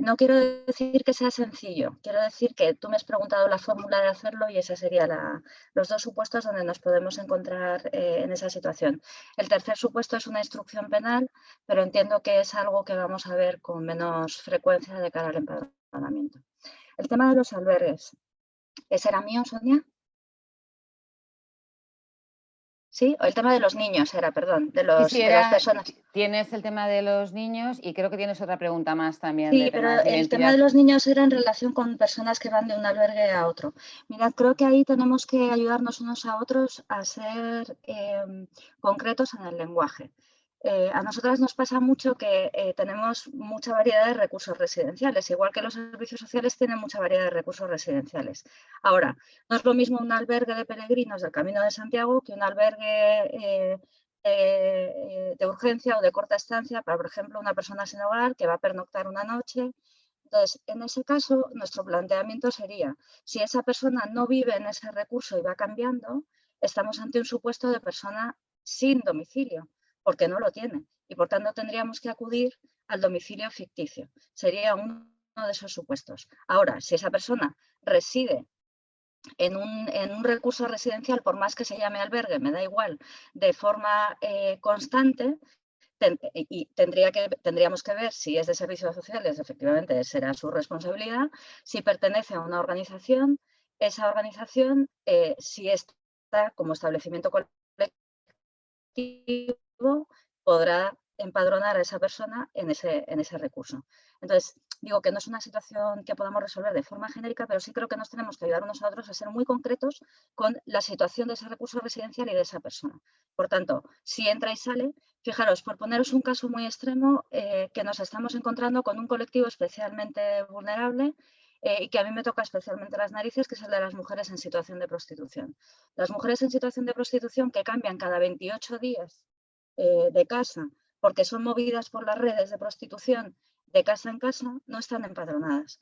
No quiero decir que sea sencillo, quiero decir que tú me has preguntado la fórmula de hacerlo y esa sería los 2 supuestos donde nos podemos encontrar en esa situación. El tercer supuesto es una instrucción penal, pero entiendo que es algo que vamos a ver con menos frecuencia de cara al empadronamiento. El tema de los albergues. ¿Ese era mío, Sonia? Sí, o el tema de los niños era, perdón, de las personas. Tienes el tema de los niños y creo que tienes otra pregunta más también. Sí, pero el tema de los niños era en relación con personas que van de un albergue a otro. Mirad, creo que ahí tenemos que ayudarnos unos a otros a ser concretos en el lenguaje. A nosotras nos pasa mucho que tenemos mucha variedad de recursos residenciales, igual que los servicios sociales tienen mucha variedad de recursos residenciales. Ahora, no es lo mismo un albergue de peregrinos del Camino de Santiago que un albergue de urgencia o de corta estancia para, por ejemplo, una persona sin hogar que va a pernoctar una noche. Entonces, en ese caso, nuestro planteamiento sería, si esa persona no vive en ese recurso y va cambiando, estamos ante un supuesto de persona sin domicilio. porque no lo tiene y por tanto tendríamos que acudir al domicilio ficticio. Sería uno de esos supuestos. Ahora, si esa persona reside en un recurso residencial, por más que se llame albergue, me da igual, de forma constante, y tendríamos que ver si es de servicios sociales, efectivamente será su responsabilidad, si pertenece a una organización, esa organización, si está como establecimiento colectivo, podrá empadronar a esa persona en ese recurso. Entonces, digo que no es una situación que podamos resolver de forma genérica, pero sí creo que nos tenemos que ayudar unos a otros a ser muy concretos con la situación de ese recurso residencial y de esa persona. Por tanto, si entra y sale, fijaros, por poneros un caso muy extremo, que nos estamos encontrando con un colectivo especialmente vulnerable y que a mí me toca especialmente las narices, que es el de las mujeres en situación de prostitución. Las mujeres en situación de prostitución que cambian cada 28 días de casa porque son movidas por las redes de prostitución de casa en casa, no están empadronadas.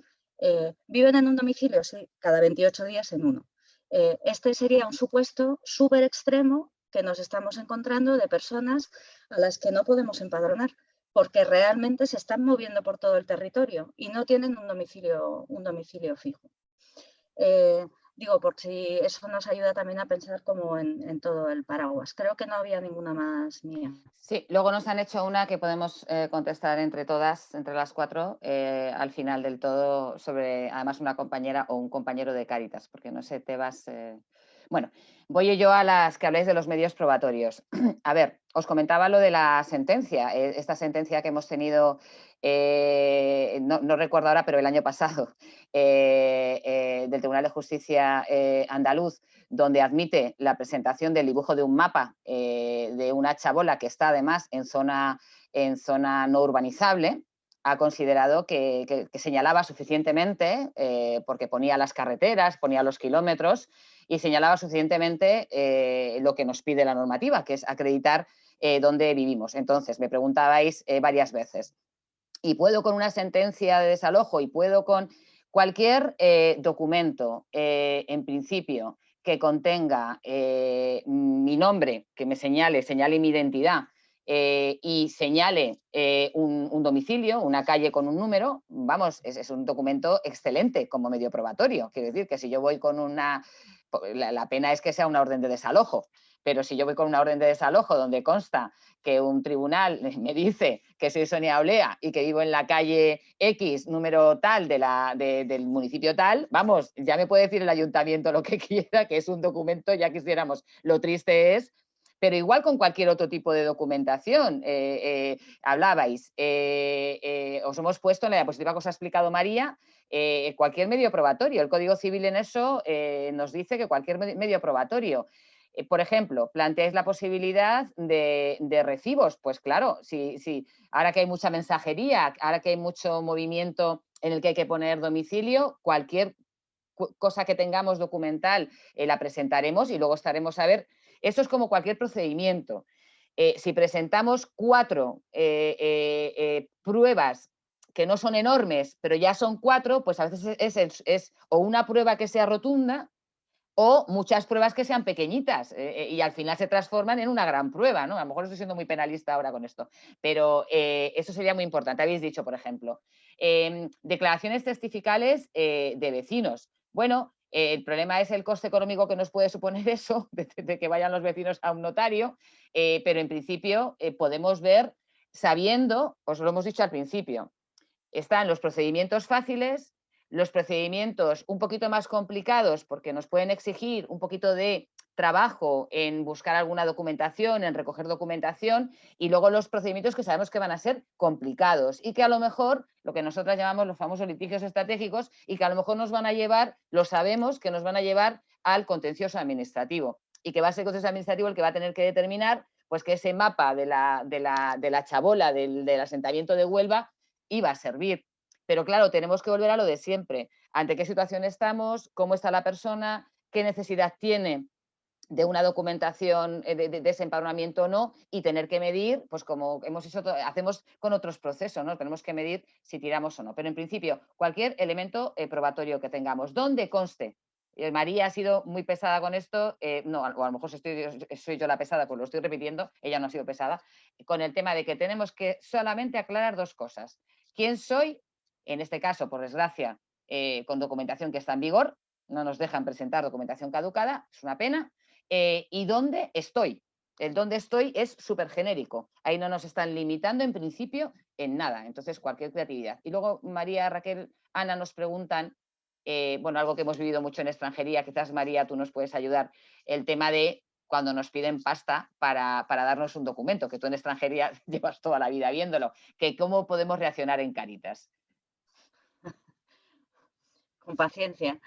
Viven en un domicilio, sí, cada 28 días en uno. Este sería un supuesto súper extremo que nos estamos encontrando de personas a las que no podemos empadronar porque realmente se están moviendo por todo el territorio y no tienen un domicilio fijo. Digo, por si eso nos ayuda también a pensar como en todo el paraguas. Creo que no había ninguna más mía. Sí, luego nos han hecho una que podemos contestar entre todas, entre las cuatro, al final del todo, sobre además una compañera o un compañero de Cáritas, porque no sé, Tebas... Bueno, voy yo a las que habláis de los medios probatorios. A ver, os comentaba lo de la sentencia, esta sentencia que hemos tenido, no recuerdo ahora, pero el año pasado, del Tribunal de Justicia andaluz, donde admite la presentación del dibujo de un mapa de una chabola que está además en zona no urbanizable, ha considerado que señalaba suficientemente, porque ponía las carreteras, ponía los kilómetros y señalaba suficientemente lo que nos pide la normativa, que es acreditar dónde vivimos. Entonces, me preguntabais varias veces, ¿y puedo con una sentencia de desalojo y puedo con cualquier documento, en principio, que contenga mi nombre, que me señale mi identidad y señale un domicilio, una calle con un número? Vamos, es un documento excelente como medio probatorio. Quiero decir que si yo voy con una... La pena es que sea una orden de desalojo, pero si yo voy con una orden de desalojo donde consta que un tribunal me dice que soy Sonia Olea y que vivo en la calle X, número tal del municipio tal, vamos, ya me puede decir el ayuntamiento lo que quiera, que es un documento, ya quisiéramos. Lo triste es, pero igual con cualquier otro tipo de documentación. Hablabais, os hemos puesto en la diapositiva que os ha explicado María, cualquier medio probatorio. El Código Civil en eso nos dice que cualquier medio probatorio. Por ejemplo, planteáis la posibilidad de recibos. Pues claro, si ahora que hay mucha mensajería, ahora que hay mucho movimiento en el que hay que poner domicilio, cualquier cosa que tengamos documental la presentaremos y luego estaremos a ver. Esto es como cualquier procedimiento. Si presentamos 4 pruebas que no son enormes, pero ya son 4, pues a veces es o una prueba que sea rotunda o muchas pruebas que sean pequeñitas y al final se transforman en una gran prueba, ¿no? A lo mejor estoy siendo muy penalista ahora con esto, pero eso sería muy importante. Habéis dicho, por ejemplo, declaraciones testificales de vecinos. Bueno, el problema es el coste económico que nos puede suponer eso, de que vayan los vecinos a un notario, pero en principio podemos ver, sabiendo, os lo hemos dicho al principio, están los procedimientos fáciles, los procedimientos un poquito más complicados porque nos pueden exigir un poquito de trabajo en buscar alguna documentación, en recoger documentación, y luego los procedimientos que sabemos que van a ser complicados y que a lo mejor, lo que nosotras llamamos los famosos litigios estratégicos, y que a lo mejor nos van a llevar, lo sabemos, que nos van a llevar al contencioso administrativo, y que va a ser el contencioso administrativo el que va a tener que determinar pues que ese mapa de la chabola del asentamiento de Huelva iba a servir. Pero claro, tenemos que volver a lo de siempre. ¿Ante qué situación estamos? ¿Cómo está la persona? ¿Qué necesidad tiene de una documentación de desempadronamiento o no? Y tener que medir, pues como hacemos con otros procesos, ¿no? Tenemos que medir si tiramos o no. Pero en principio, cualquier elemento probatorio que tengamos, donde conste María ha sido muy pesada con esto, no, o a lo mejor soy yo la pesada, pues lo estoy repitiendo, ella no ha sido pesada, con el tema de que tenemos que solamente aclarar dos cosas. ¿Quién soy? En este caso, por desgracia, con documentación que está en vigor, no nos dejan presentar documentación caducada, es una pena, y dónde estoy. El dónde estoy es súper genérico, ahí no nos están limitando en principio en nada, entonces cualquier creatividad. Y luego María, Raquel, Ana nos preguntan, bueno, algo que hemos vivido mucho en extranjería, quizás María tú nos puedes ayudar, el tema de cuando nos piden pasta para darnos un documento, que tú en extranjería llevas toda la vida viéndolo, que cómo podemos reaccionar en Cáritas. Con paciencia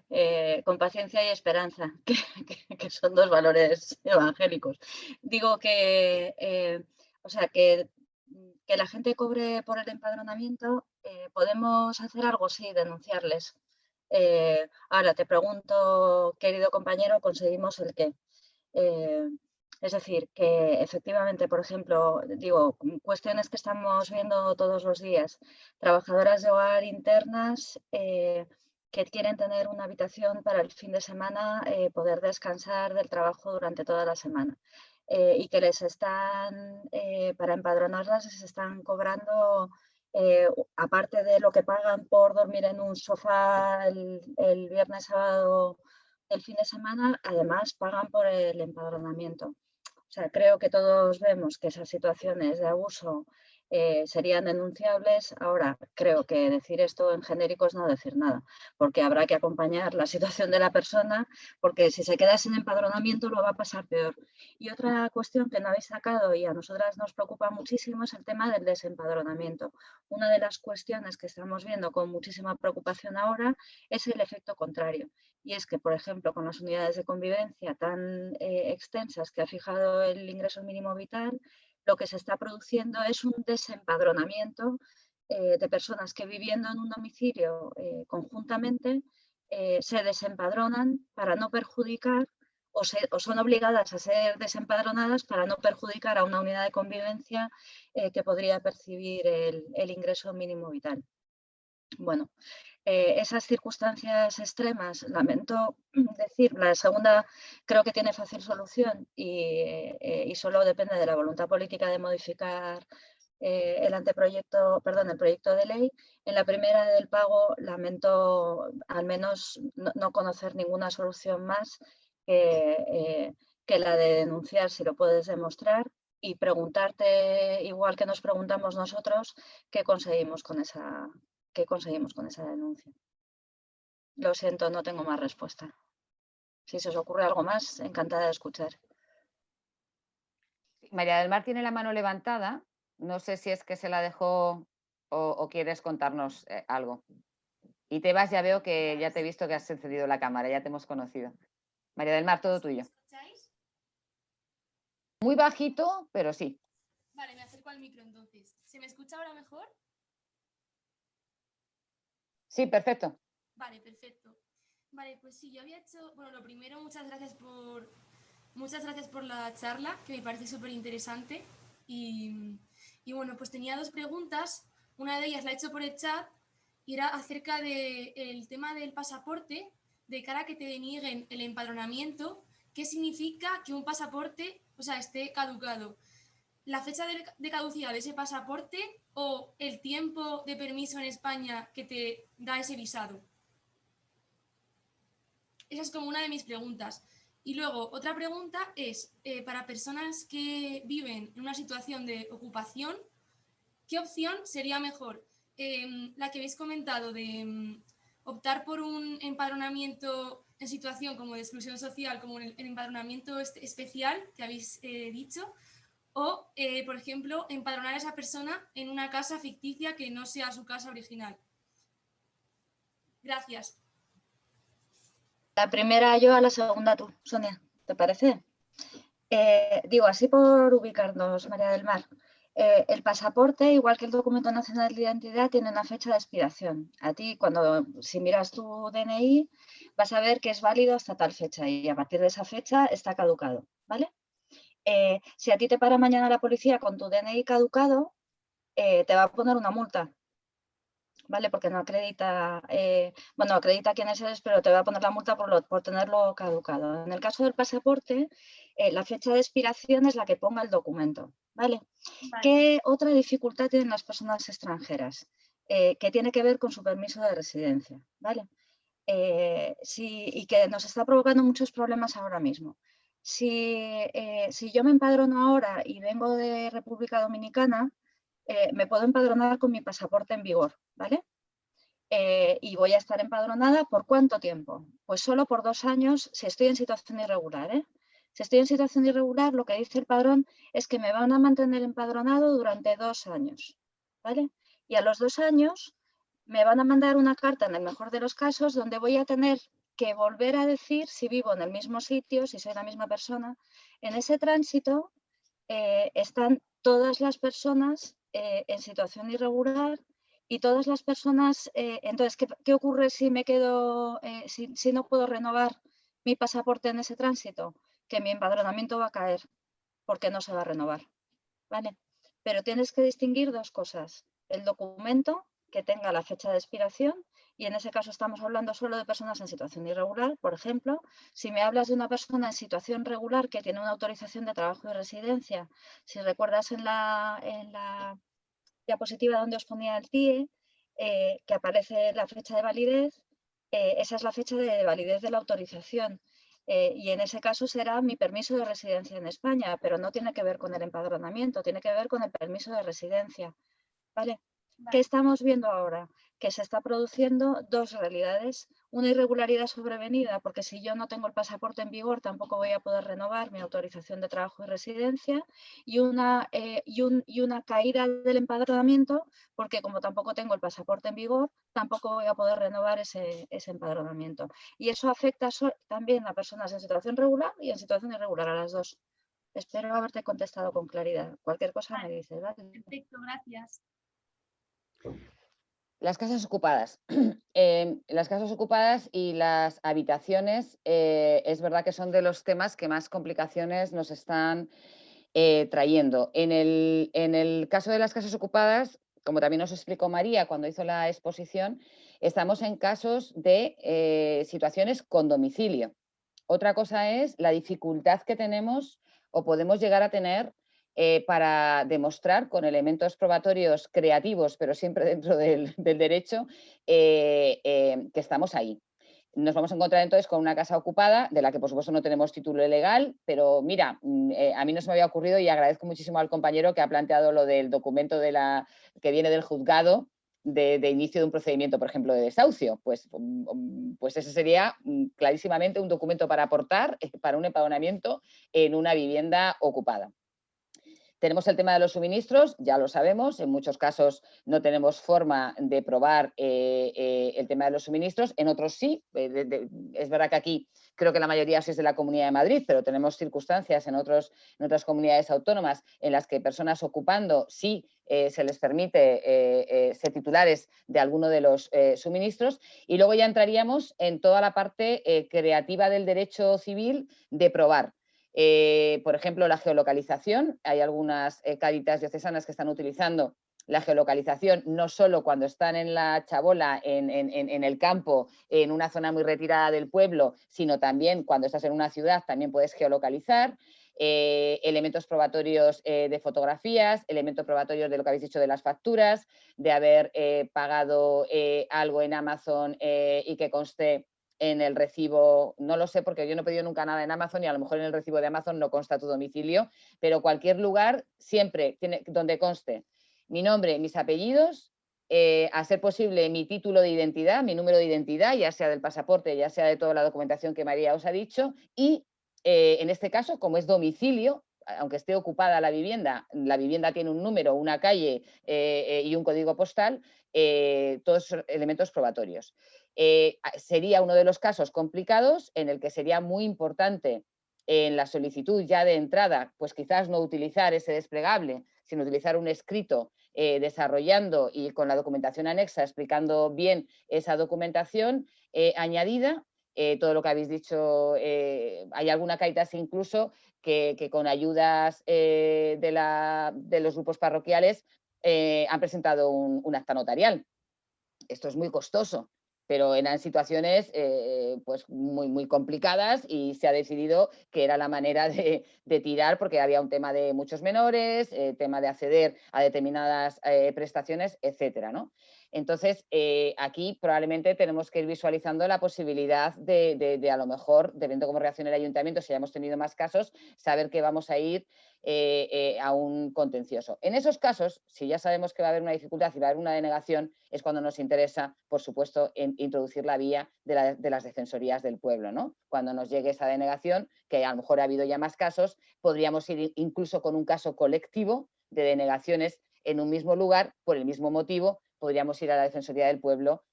y esperanza, que son dos valores evangélicos. Digo que, o sea, que la gente cobre por el empadronamiento, podemos hacer algo, sí, denunciarles. Ahora te pregunto, querido compañero, ¿conseguimos el qué? Es decir, que efectivamente, por ejemplo, digo, cuestiones que estamos viendo todos los días, trabajadoras de hogar internas que quieren tener una habitación para el fin de semana, poder descansar del trabajo durante toda la semana. Y que les están, para empadronarlas, les están cobrando, aparte de lo que pagan por dormir en un sofá el viernes, sábado, el fin de semana, además pagan por el empadronamiento. O sea, creo que todos vemos que esas situaciones de abuso serían denunciables. Ahora, creo que decir esto en genérico es no decir nada, porque habrá que acompañar la situación de la persona, porque si se queda sin empadronamiento lo va a pasar peor. Y otra cuestión que no habéis sacado y a nosotras nos preocupa muchísimo es el tema del desempadronamiento. Una de las cuestiones que estamos viendo con muchísima preocupación ahora es el efecto contrario. Y es que, por ejemplo, con las unidades de convivencia tan extensas que ha fijado el ingreso mínimo vital, lo que se está produciendo es un desempadronamiento de personas que viviendo en un domicilio conjuntamente se desempadronan para no perjudicar o son obligadas a ser desempadronadas para no perjudicar a una unidad de convivencia que podría percibir el ingreso mínimo vital. Bueno, esas circunstancias extremas, lamento decir, la segunda creo que tiene fácil solución y solo depende de la voluntad política de modificar el proyecto de ley. En la primera del pago lamento al menos no conocer ninguna solución más que la de denunciar si lo puedes demostrar y preguntarte, igual que nos preguntamos nosotros, qué conseguimos con esa denuncia. Lo siento, no tengo más respuesta. Si se os ocurre algo más, encantada de escuchar. María del Mar tiene la mano levantada. No sé si es que se la dejó o quieres contarnos algo. Y Tebas, ya veo que ya te he visto que has encendido la cámara, ya te hemos conocido. María del Mar, todo tuyo. ¿Me escucháis? Muy bajito, pero sí. Vale, me acerco al micro entonces. ¿Se me escucha ahora mejor? Sí, perfecto. Vale, perfecto. Vale, pues sí, yo había hecho... Bueno, lo primero, muchas gracias por la charla, que me parece súper interesante. Y bueno, pues tenía dos preguntas. Una de ellas la he hecho por el chat y era acerca del tema del pasaporte, de cara a que te denieguen el empadronamiento. ¿Qué significa que un pasaporte, o sea, esté caducado? ¿La fecha de caducidad de ese pasaporte o el tiempo de permiso en España que te da ese visado? Esa es como una de mis preguntas. Y luego, otra pregunta es, para personas que viven en una situación de ocupación, ¿qué opción sería mejor? La que habéis comentado de optar por un empadronamiento en situación como de exclusión social, como el empadronamiento especial que habéis dicho, o, por ejemplo, empadronar a esa persona en una casa ficticia que no sea su casa original. Gracias. La primera yo, a la segunda tú, Sonia, ¿te parece? Digo, así por ubicarnos, María del Mar. El pasaporte, igual que el documento nacional de identidad, tiene una fecha de expiración. A ti, si miras tu DNI, vas a ver que es válido hasta tal fecha y a partir de esa fecha está caducado, ¿vale? Si a ti te para mañana la policía con tu DNI caducado, te va a poner una multa. ¿vale? Porque no acredita, bueno, acredita quién eres, pero te va a poner la multa por tenerlo caducado. En el caso del pasaporte, la fecha de expiración es la que ponga el documento, ¿vale? ¿Qué otra dificultad tienen las personas extranjeras? Que tiene que ver con su permiso de residencia, ¿vale? Y que nos está provocando muchos problemas ahora mismo. Si yo me empadrono ahora y vengo de República Dominicana, me puedo empadronar con mi pasaporte en vigor, ¿vale? Y voy a estar empadronada ¿por cuánto tiempo? Pues solo por 2 años si estoy en situación irregular, ¿eh? Si estoy en situación irregular, lo que dice el padrón es que me van a mantener empadronado durante 2 años, ¿vale? Y a los 2 años me van a mandar una carta, en el mejor de los casos, donde voy a tener que volver a decir si vivo en el mismo sitio, si soy la misma persona. En ese tránsito están todas las personas en situación irregular y todas las personas, entonces, ¿qué ocurre si me quedo, si no puedo renovar mi pasaporte en ese tránsito? Que mi empadronamiento va a caer porque no se va a renovar, ¿vale? Pero tienes que distinguir 2 cosas, el documento que tenga la fecha de expiración, y en ese caso estamos hablando solo de personas en situación irregular. Por ejemplo, si me hablas de una persona en situación regular que tiene una autorización de trabajo y residencia, si recuerdas en la diapositiva donde os ponía el TIE, que aparece la fecha de validez, esa es la fecha de validez de la autorización. Y en ese caso será mi permiso de residencia en España, pero no tiene que ver con el empadronamiento, tiene que ver con el permiso de residencia, ¿vale? ¿Qué estamos viendo ahora? Que se está produciendo 2 realidades. Una irregularidad sobrevenida, porque si yo no tengo el pasaporte en vigor, tampoco voy a poder renovar mi autorización de trabajo y residencia, y una caída del empadronamiento, porque como tampoco tengo el pasaporte en vigor, tampoco voy a poder renovar ese empadronamiento. Y eso afecta también a personas en situación regular y en situación irregular, a las 2. Espero haberte contestado con claridad. Cualquier cosa me dices, ¿vale? Perfecto, gracias. Las casas ocupadas. Las casas ocupadas y las habitaciones es verdad que son de los temas que más complicaciones nos están trayendo. En el caso de las casas ocupadas, como también nos explicó María cuando hizo la exposición, estamos en casos de situaciones con domicilio. Otra cosa es la dificultad que tenemos o podemos llegar a tener para demostrar con elementos probatorios creativos, pero siempre dentro del derecho, que estamos ahí. Nos vamos a encontrar entonces con una casa ocupada, de la que por supuesto no tenemos título legal, pero mira, a mí no se me había ocurrido y agradezco muchísimo al compañero que ha planteado lo del documento que viene del juzgado de inicio de un procedimiento, por ejemplo, de desahucio. Pues ese sería clarísimamente un documento para aportar para un empadronamiento en una vivienda ocupada. Tenemos el tema de los suministros, ya lo sabemos, en muchos casos no tenemos forma de probar el tema de los suministros, en otros sí. Es verdad que aquí creo que la mayoría sí es de la Comunidad de Madrid, pero tenemos circunstancias en otras comunidades autónomas en las que personas ocupando sí se les permite ser titulares de alguno de los suministros. Y luego ya entraríamos en toda la parte creativa del derecho civil de probar. Por ejemplo, la geolocalización. Hay algunas cáritas diocesanas que están utilizando la geolocalización no solo cuando están en la chabola, en el campo, en una zona muy retirada del pueblo, sino también cuando estás en una ciudad también puedes geolocalizar. Elementos probatorios de fotografías, elementos probatorios de lo que habéis dicho de las facturas, de haber pagado algo en Amazon y que conste en el recibo, no lo sé porque yo no he pedido nunca nada en Amazon y a lo mejor en el recibo de Amazon no consta tu domicilio, pero cualquier lugar siempre donde conste mi nombre, mis apellidos, a ser posible mi título de identidad, mi número de identidad, ya sea del pasaporte, ya sea de toda la documentación que María os ha dicho, y en este caso, como es domicilio, aunque esté ocupada la vivienda tiene un número, una calle y un código postal, todos esos elementos probatorios. Sería uno de los casos complicados en el que sería muy importante en la solicitud ya de entrada, pues quizás no utilizar ese desplegable, sino utilizar un escrito desarrollando y con la documentación anexa explicando bien esa documentación añadida. Todo lo que habéis dicho, hay alguna Cáritas incluso que con ayudas de los grupos parroquiales han presentado un acta notarial. esto es muy costoso, pero eran situaciones pues muy complicadas y se ha decidido que era la manera de tirar, porque había un tema de muchos menores, tema de acceder a determinadas prestaciones, etcétera, ¿no? Entonces, aquí probablemente tenemos que ir visualizando la posibilidad de a lo mejor, dependiendo de cómo reaccione el ayuntamiento, si ya hemos tenido más casos, saber que vamos a ir a un contencioso. En esos casos, si ya sabemos que va a haber una dificultad y va a haber una denegación, es cuando nos interesa, por supuesto, introducir la vía de las defensorías del pueblo, ¿no? Cuando nos llegue esa denegación, que a lo mejor ha habido ya más casos, podríamos ir incluso con un caso colectivo de denegaciones en un mismo lugar, por el mismo motivo, podríamos ir a la Defensoría del Pueblo,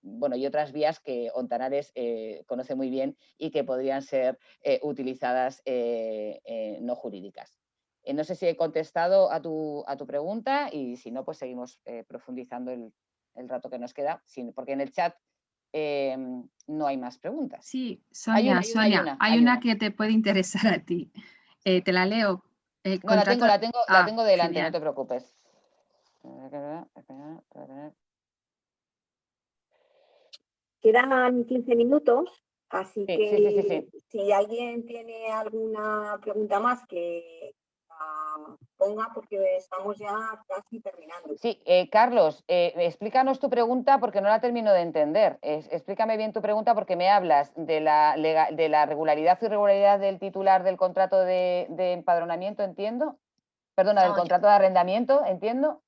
bueno, y otras vías que Ontanares conoce muy bien y que podrían ser utilizadas no jurídicas. No sé si he contestado a tu pregunta y si no, pues seguimos profundizando el rato que nos queda, porque en el chat no hay más preguntas. Sí, Sonia, hay una que te puede interesar a ti. Te la leo. No, la tengo delante, genial. no te preocupes. Quedan 15 minutos, así Sí, que sí. si alguien tiene alguna pregunta más que ponga, porque estamos ya casi terminando. Sí, Carlos, explícanos tu pregunta porque no la termino de entender. Explícame bien tu pregunta porque me hablas de la regularidad o irregularidad del titular del contrato de empadronamiento, entiendo. Perdona, del contrato de arrendamiento, entiendo.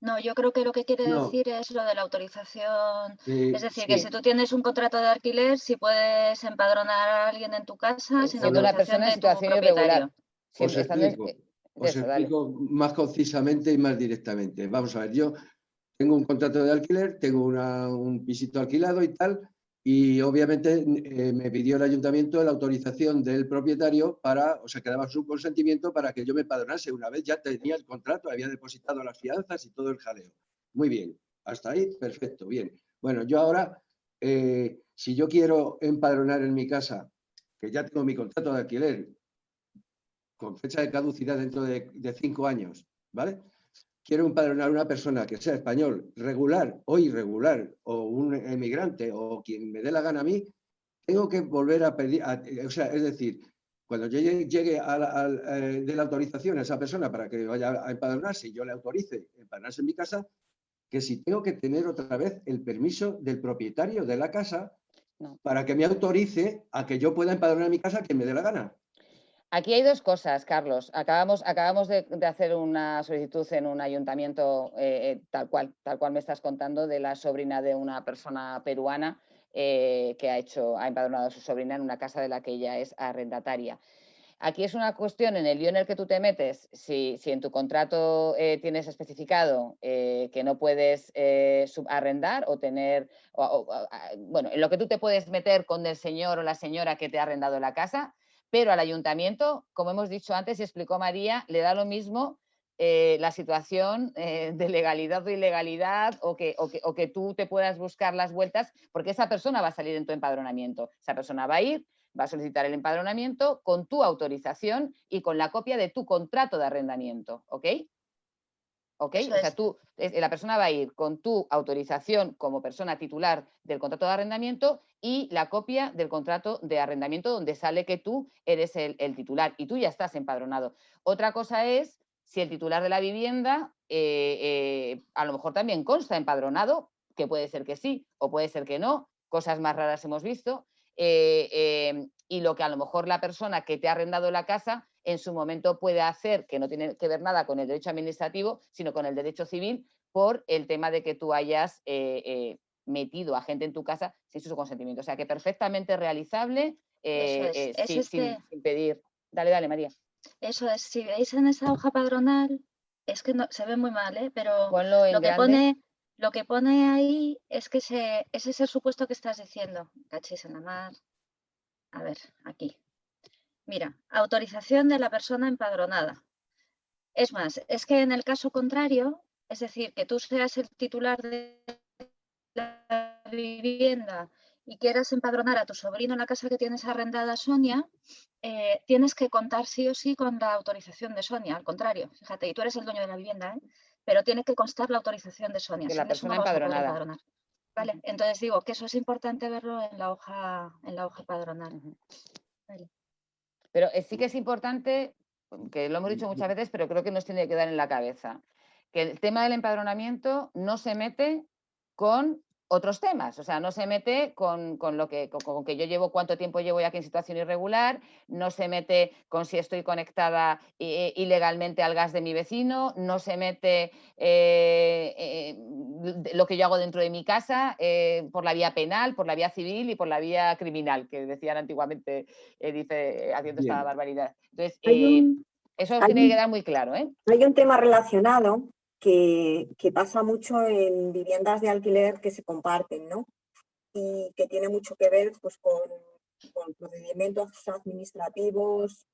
No, yo creo que lo que quiere No. decir es lo de la autorización. Es decir, Sí. que si tú tienes un contrato de alquiler, si puedes empadronar a alguien en tu casa sin Siendo una autorización persona en de tu situación propietario. irregular. Os explico más concisamente y más directamente. Vamos a ver, yo tengo un contrato de alquiler, tengo un pisito alquilado y tal, y obviamente me pidió el ayuntamiento la autorización del propietario que daba su consentimiento para que yo me empadronase. Una vez ya tenía el contrato, había depositado las fianzas y todo el jaleo. Muy bien, hasta ahí, perfecto, bien. Bueno, yo ahora, si yo quiero empadronar en mi casa, que ya tengo mi contrato de alquiler, con fecha de caducidad dentro de 5 años, ¿vale? Quiero empadronar a una persona que sea español, regular o irregular, o un emigrante, o quien me dé la gana a mí, tengo que volver a pedir, es decir, cuando yo llegue de la autorización a esa persona para que vaya a empadronarse y yo le autorice empadronarse en mi casa, que si tengo que tener otra vez el permiso del propietario de la casa para que me autorice a que yo pueda empadronar mi casa a quien me dé la gana. Aquí hay dos cosas, Carlos. Acabamos de hacer una solicitud en un ayuntamiento tal cual me estás contando, de la sobrina de una persona peruana que ha empadronado a su sobrina en una casa de la que ella es arrendataria. Aquí es una cuestión, en el lío en el que tú te metes, si en tu contrato tienes especificado que no puedes subarrendar o tener, bueno, en lo que tú te puedes meter con el señor o la señora que te ha arrendado la casa, pero al ayuntamiento, como hemos dicho antes y explicó María, le da lo mismo la situación de legalidad o ilegalidad o que tú te puedas buscar las vueltas, porque esa persona va a salir en tu empadronamiento. Esa persona va a ir, va a solicitar el empadronamiento con tu autorización y con la copia de tu contrato de arrendamiento, ¿ok? ¿Ok? O sea, la persona va a ir con tu autorización como persona titular del contrato de arrendamiento y la copia del contrato de arrendamiento donde sale que tú eres el titular y tú ya estás empadronado. Otra cosa es si el titular de la vivienda a lo mejor también consta empadronado, que puede ser que sí o puede ser que no, cosas más raras hemos visto, y lo que a lo mejor la persona que te ha arrendado la casa en su momento puede hacer, que no tiene que ver nada con el derecho administrativo, sino con el derecho civil, por el tema de que tú hayas metido a gente en tu casa sin su consentimiento. O sea, que perfectamente realizable sin pedir. Dale, María. Eso es, si veis en esa hoja padronal, es que no, se ve muy mal, pero ponlo en grande. Lo que pone ahí es que ese es el supuesto que estás diciendo. Cachis en la mar. A ver, aquí. Mira, autorización de la persona empadronada. Es más, es que en el caso contrario, es decir, que tú seas el titular de la vivienda y quieras empadronar a tu sobrino en la casa que tienes arrendada, Sonia, tienes que contar sí o sí con la autorización de Sonia, al contrario, fíjate, y tú eres el dueño de la vivienda, pero tiene que constar la autorización de Sonia. De la persona empadronada. Vale, entonces digo que eso es importante verlo en la hoja padronal. Vale. Pero sí que es importante, que lo hemos dicho muchas veces, pero creo que nos tiene que quedar en la cabeza, que el tema del empadronamiento no se mete con otros temas, o sea, no se mete con lo que, con que yo llevo, cuánto tiempo llevo ya aquí en situación irregular, no se mete con si estoy conectada ilegalmente al gas de mi vecino, no se mete lo que yo hago dentro de mi casa por la vía penal, por la vía civil y por la vía criminal, que decían antiguamente, dice, haciendo esta barbaridad. Entonces, eso tiene que quedar muy claro, ¿eh? Hay un tema relacionado que pasa mucho en viviendas de alquiler que se comparten, ¿no? Y que tiene mucho que ver pues, con procedimientos administrativos,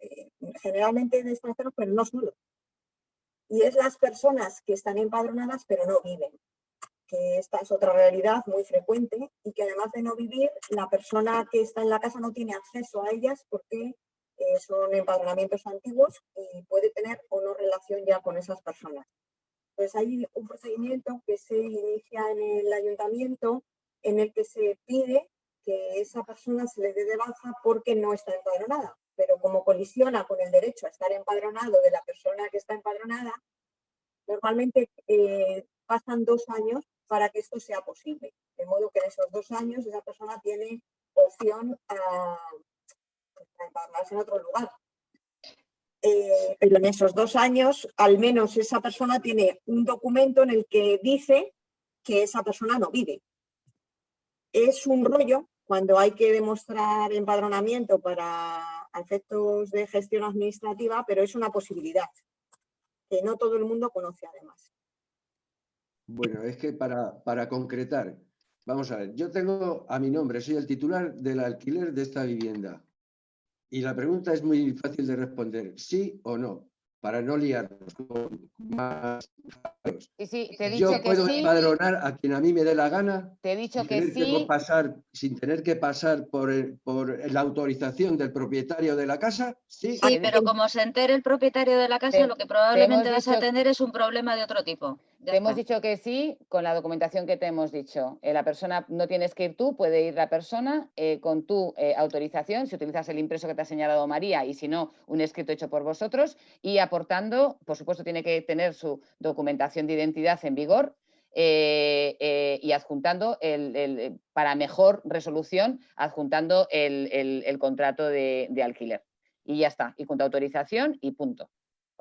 generalmente de extranjeros, pero no solo. Y es las personas que están empadronadas pero no viven, que esta es otra realidad muy frecuente y que además de no vivir, la persona que está en la casa no tiene acceso a ellas porque son empadronamientos antiguos y puede tener o no relación ya con esas personas. Pues hay un procedimiento que se inicia en el ayuntamiento en el que se pide que esa persona se le dé de baja porque no está empadronada, pero como colisiona con el derecho a estar empadronado de la persona que está empadronada, normalmente pasan 2 años para que esto sea posible, de modo que en esos 2 años esa persona tiene opción a empadronarse en otro lugar. Pero en esos 2 años, al menos esa persona tiene un documento en el que dice que esa persona no vive. Es un rollo cuando hay que demostrar empadronamiento para efectos de gestión administrativa, pero es una posibilidad que no todo el mundo conoce además. Bueno, es que para concretar, vamos a ver, yo tengo a mi nombre, soy el titular del alquiler de esta vivienda. Y la pregunta es muy fácil de responder, sí o no, para no liarnos con más. Sí, te he dicho yo puedo empadronar a quien a mí me dé la gana. Te he dicho que sí. Sin tener que pasar por la autorización del propietario de la casa. Sí, pero como se entere el propietario de la casa, lo que probablemente vas a tener es un problema de otro tipo. Te hemos dicho que sí, con la documentación que te hemos dicho. La persona, no tienes que ir tú, puede ir la persona con tu autorización, si utilizas el impreso que te ha señalado María y si no, un escrito hecho por vosotros y aportando, por supuesto, tiene que tener su documentación de identidad en vigor y adjuntando, para mejor resolución, adjuntando el contrato de alquiler. Y ya está, y con tu autorización y punto.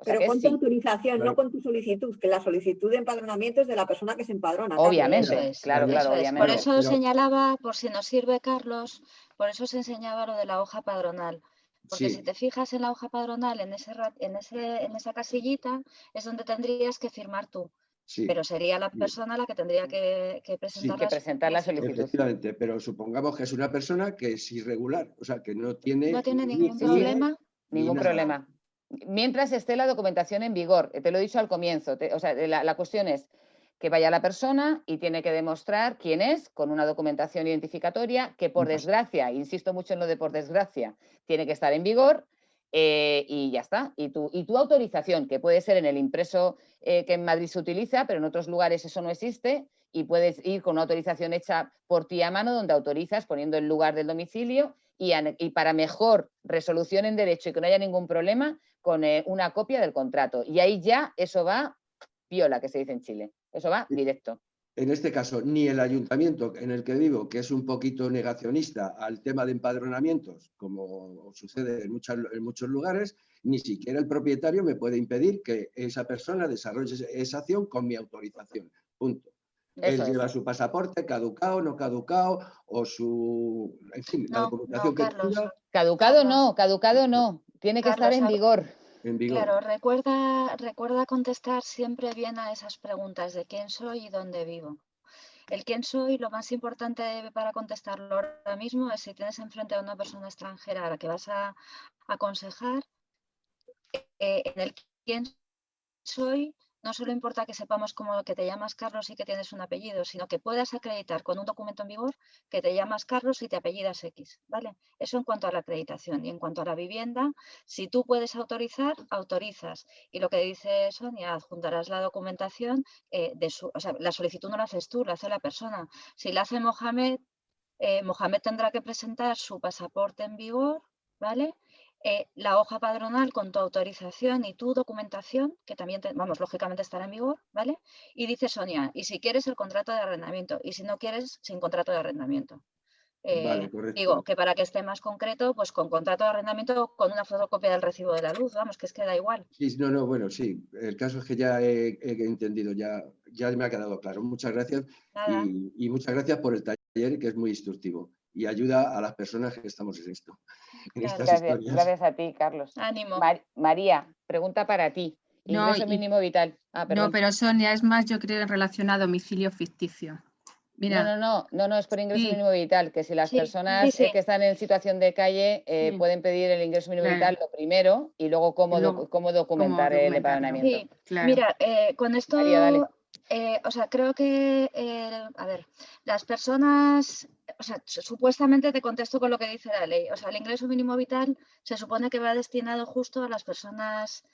O sea, pero con tu autorización, claro, no con tu solicitud, que la solicitud de empadronamiento es de la persona que se empadrona. Obviamente, claro, obviamente. Por eso señalaba, por si nos sirve, Carlos, por eso se enseñaba lo de la hoja padronal. Porque si te fijas en la hoja padronal, en esa casillita, es donde tendrías que firmar tú. Sí, pero sería la persona la que tendría que presentar la solicitud. Efectivamente, pero supongamos que es una persona que es irregular, o sea, que no tiene... No tiene ningún problema. Ningún problema. Mientras esté la documentación en vigor, te lo he dicho al comienzo, o sea, la cuestión es que vaya la persona y tiene que demostrar quién es con una documentación identificatoria que por desgracia, insisto mucho en lo de por desgracia, tiene que estar en vigor y ya está. Y tu autorización, que puede ser en el impreso que en Madrid se utiliza, pero en otros lugares eso no existe y puedes ir con una autorización hecha por ti a mano donde autorizas poniendo el lugar del domicilio y para mejor resolución en derecho y que no haya ningún problema, con una copia del contrato. Y ahí ya eso va piola, que se dice en Chile. Eso va directo. En este caso, ni el ayuntamiento en el que vivo, que es un poquito negacionista al tema de empadronamientos, como sucede en muchos lugares, ni siquiera el propietario me puede impedir que esa persona desarrolle esa acción con mi autorización. Punto. Él lleva su pasaporte caducado, no caducado, o su... En fin, la documentación que tenga. Caducado no. Tiene que estar en vigor. Claro, recuerda contestar siempre bien a esas preguntas de quién soy y dónde vivo. El quién soy, lo más importante para contestarlo ahora mismo es si tienes enfrente a una persona extranjera a la que vas a aconsejar, en el quién soy no solo importa que sepamos como que te llamas Carlos y que tienes un apellido, sino que puedas acreditar con un documento en vigor que te llamas Carlos y te apellidas X, ¿vale? Eso en cuanto a la acreditación. Y en cuanto a la vivienda, si tú puedes autorizar, autorizas. Y lo que dice Sonia, adjuntarás la documentación o sea, la solicitud no la haces tú, la hace la persona. Si la hace Mohamed, Mohamed tendrá que presentar su pasaporte en vigor, ¿vale? La hoja padronal con tu autorización y tu documentación, que también, vamos, lógicamente estará en vigor, ¿vale? Y dice Sonia, y si quieres el contrato de arrendamiento, y si no quieres, sin contrato de arrendamiento. Vale, correcto. Digo, que para que esté más concreto, pues con contrato de arrendamiento o con una fotocopia del recibo de la luz, vamos, que es que da igual. Sí, no, bueno, sí. El caso es que ya he entendido, ya me ha quedado claro. Muchas gracias y muchas gracias por el taller, que es muy instructivo y ayuda a las personas que estamos en esto, en estas historias. Gracias a ti, Carlos. Ánimo. María, pregunta para ti. Ingreso mínimo vital. No, pero Sonia, es más, yo creo en relación a domicilio ficticio. Mira, No, es por ingreso mínimo vital, que si las personas que están en situación de calle pueden pedir el ingreso mínimo vital lo primero y luego cómo documentar el empadronamiento. Sí, claro. Mira, con esto, María, dale. O sea, creo que, a ver, las personas, o sea, supuestamente te contesto con lo que dice la ley, o sea, el ingreso mínimo vital se supone que va destinado justo a las personas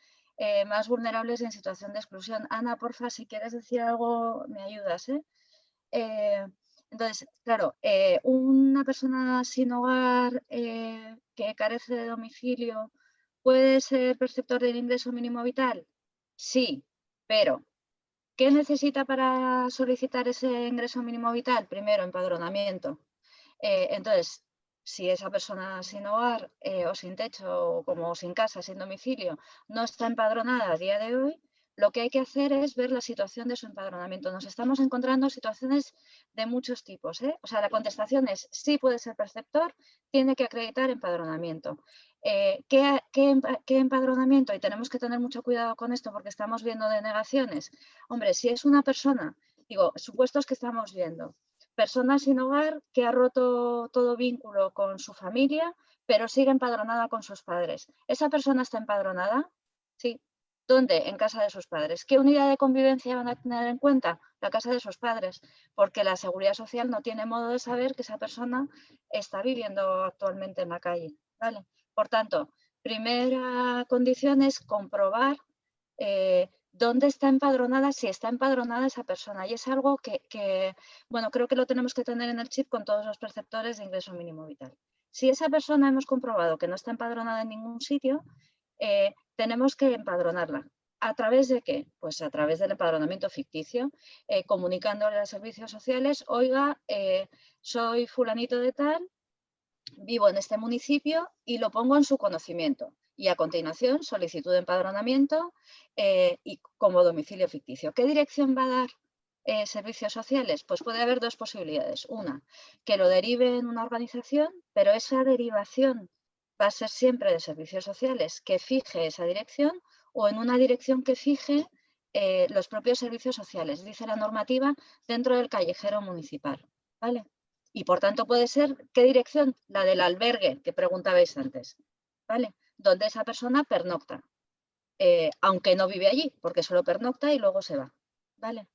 más vulnerables en situación de exclusión. Ana, porfa, si quieres decir algo, me ayudas, ¿eh? Entonces, claro, una persona sin hogar que carece de domicilio, ¿puede ser perceptor del ingreso mínimo vital? Sí, pero ¿qué necesita para solicitar ese ingreso mínimo vital? Primero, empadronamiento. Entonces, si esa persona sin hogar o sin techo, o como sin casa, sin domicilio, no está empadronada a día de hoy, lo que hay que hacer es ver la situación de su empadronamiento. Nos estamos encontrando situaciones de muchos tipos, ¿eh? O sea, la contestación es sí puede ser perceptor, tiene que acreditar empadronamiento. ¿Qué empadronamiento? Y tenemos que tener mucho cuidado con esto porque estamos viendo denegaciones. Hombre, si es una persona, digo, supuestos que estamos viendo, persona sin hogar que ha roto todo vínculo con su familia, pero sigue empadronada con sus padres. ¿Esa persona está empadronada? Sí. ¿Dónde? En casa de sus padres. ¿Qué unidad de convivencia van a tener en cuenta? La casa de sus padres, porque la Seguridad Social no tiene modo de saber que esa persona está viviendo actualmente en la calle, ¿vale? Por tanto, primera condición es comprobar dónde está empadronada, si está empadronada esa persona. Y es algo que, bueno, creo que lo tenemos que tener en el chip con todos los perceptores de ingreso mínimo vital. Si esa persona hemos comprobado que no está empadronada en ningún sitio, tenemos que empadronarla. ¿A través de qué? Pues a través del empadronamiento ficticio, comunicándole a los servicios sociales, oiga, soy fulanito de tal, vivo en este municipio y lo pongo en su conocimiento. Y a continuación, solicitud de empadronamiento y como domicilio ficticio. ¿Qué dirección va a dar servicios sociales? Pues puede haber dos posibilidades. Una, que lo derive en una organización, pero esa derivación va a ser siempre de servicios sociales que fije esa dirección o en una dirección que fije los propios servicios sociales, dice la normativa, dentro del callejero municipal, ¿vale? Y por tanto puede ser, ¿qué dirección? La del albergue que preguntabais antes, ¿vale? Donde esa persona pernocta, aunque no vive allí, porque solo pernocta y luego se va, ¿vale?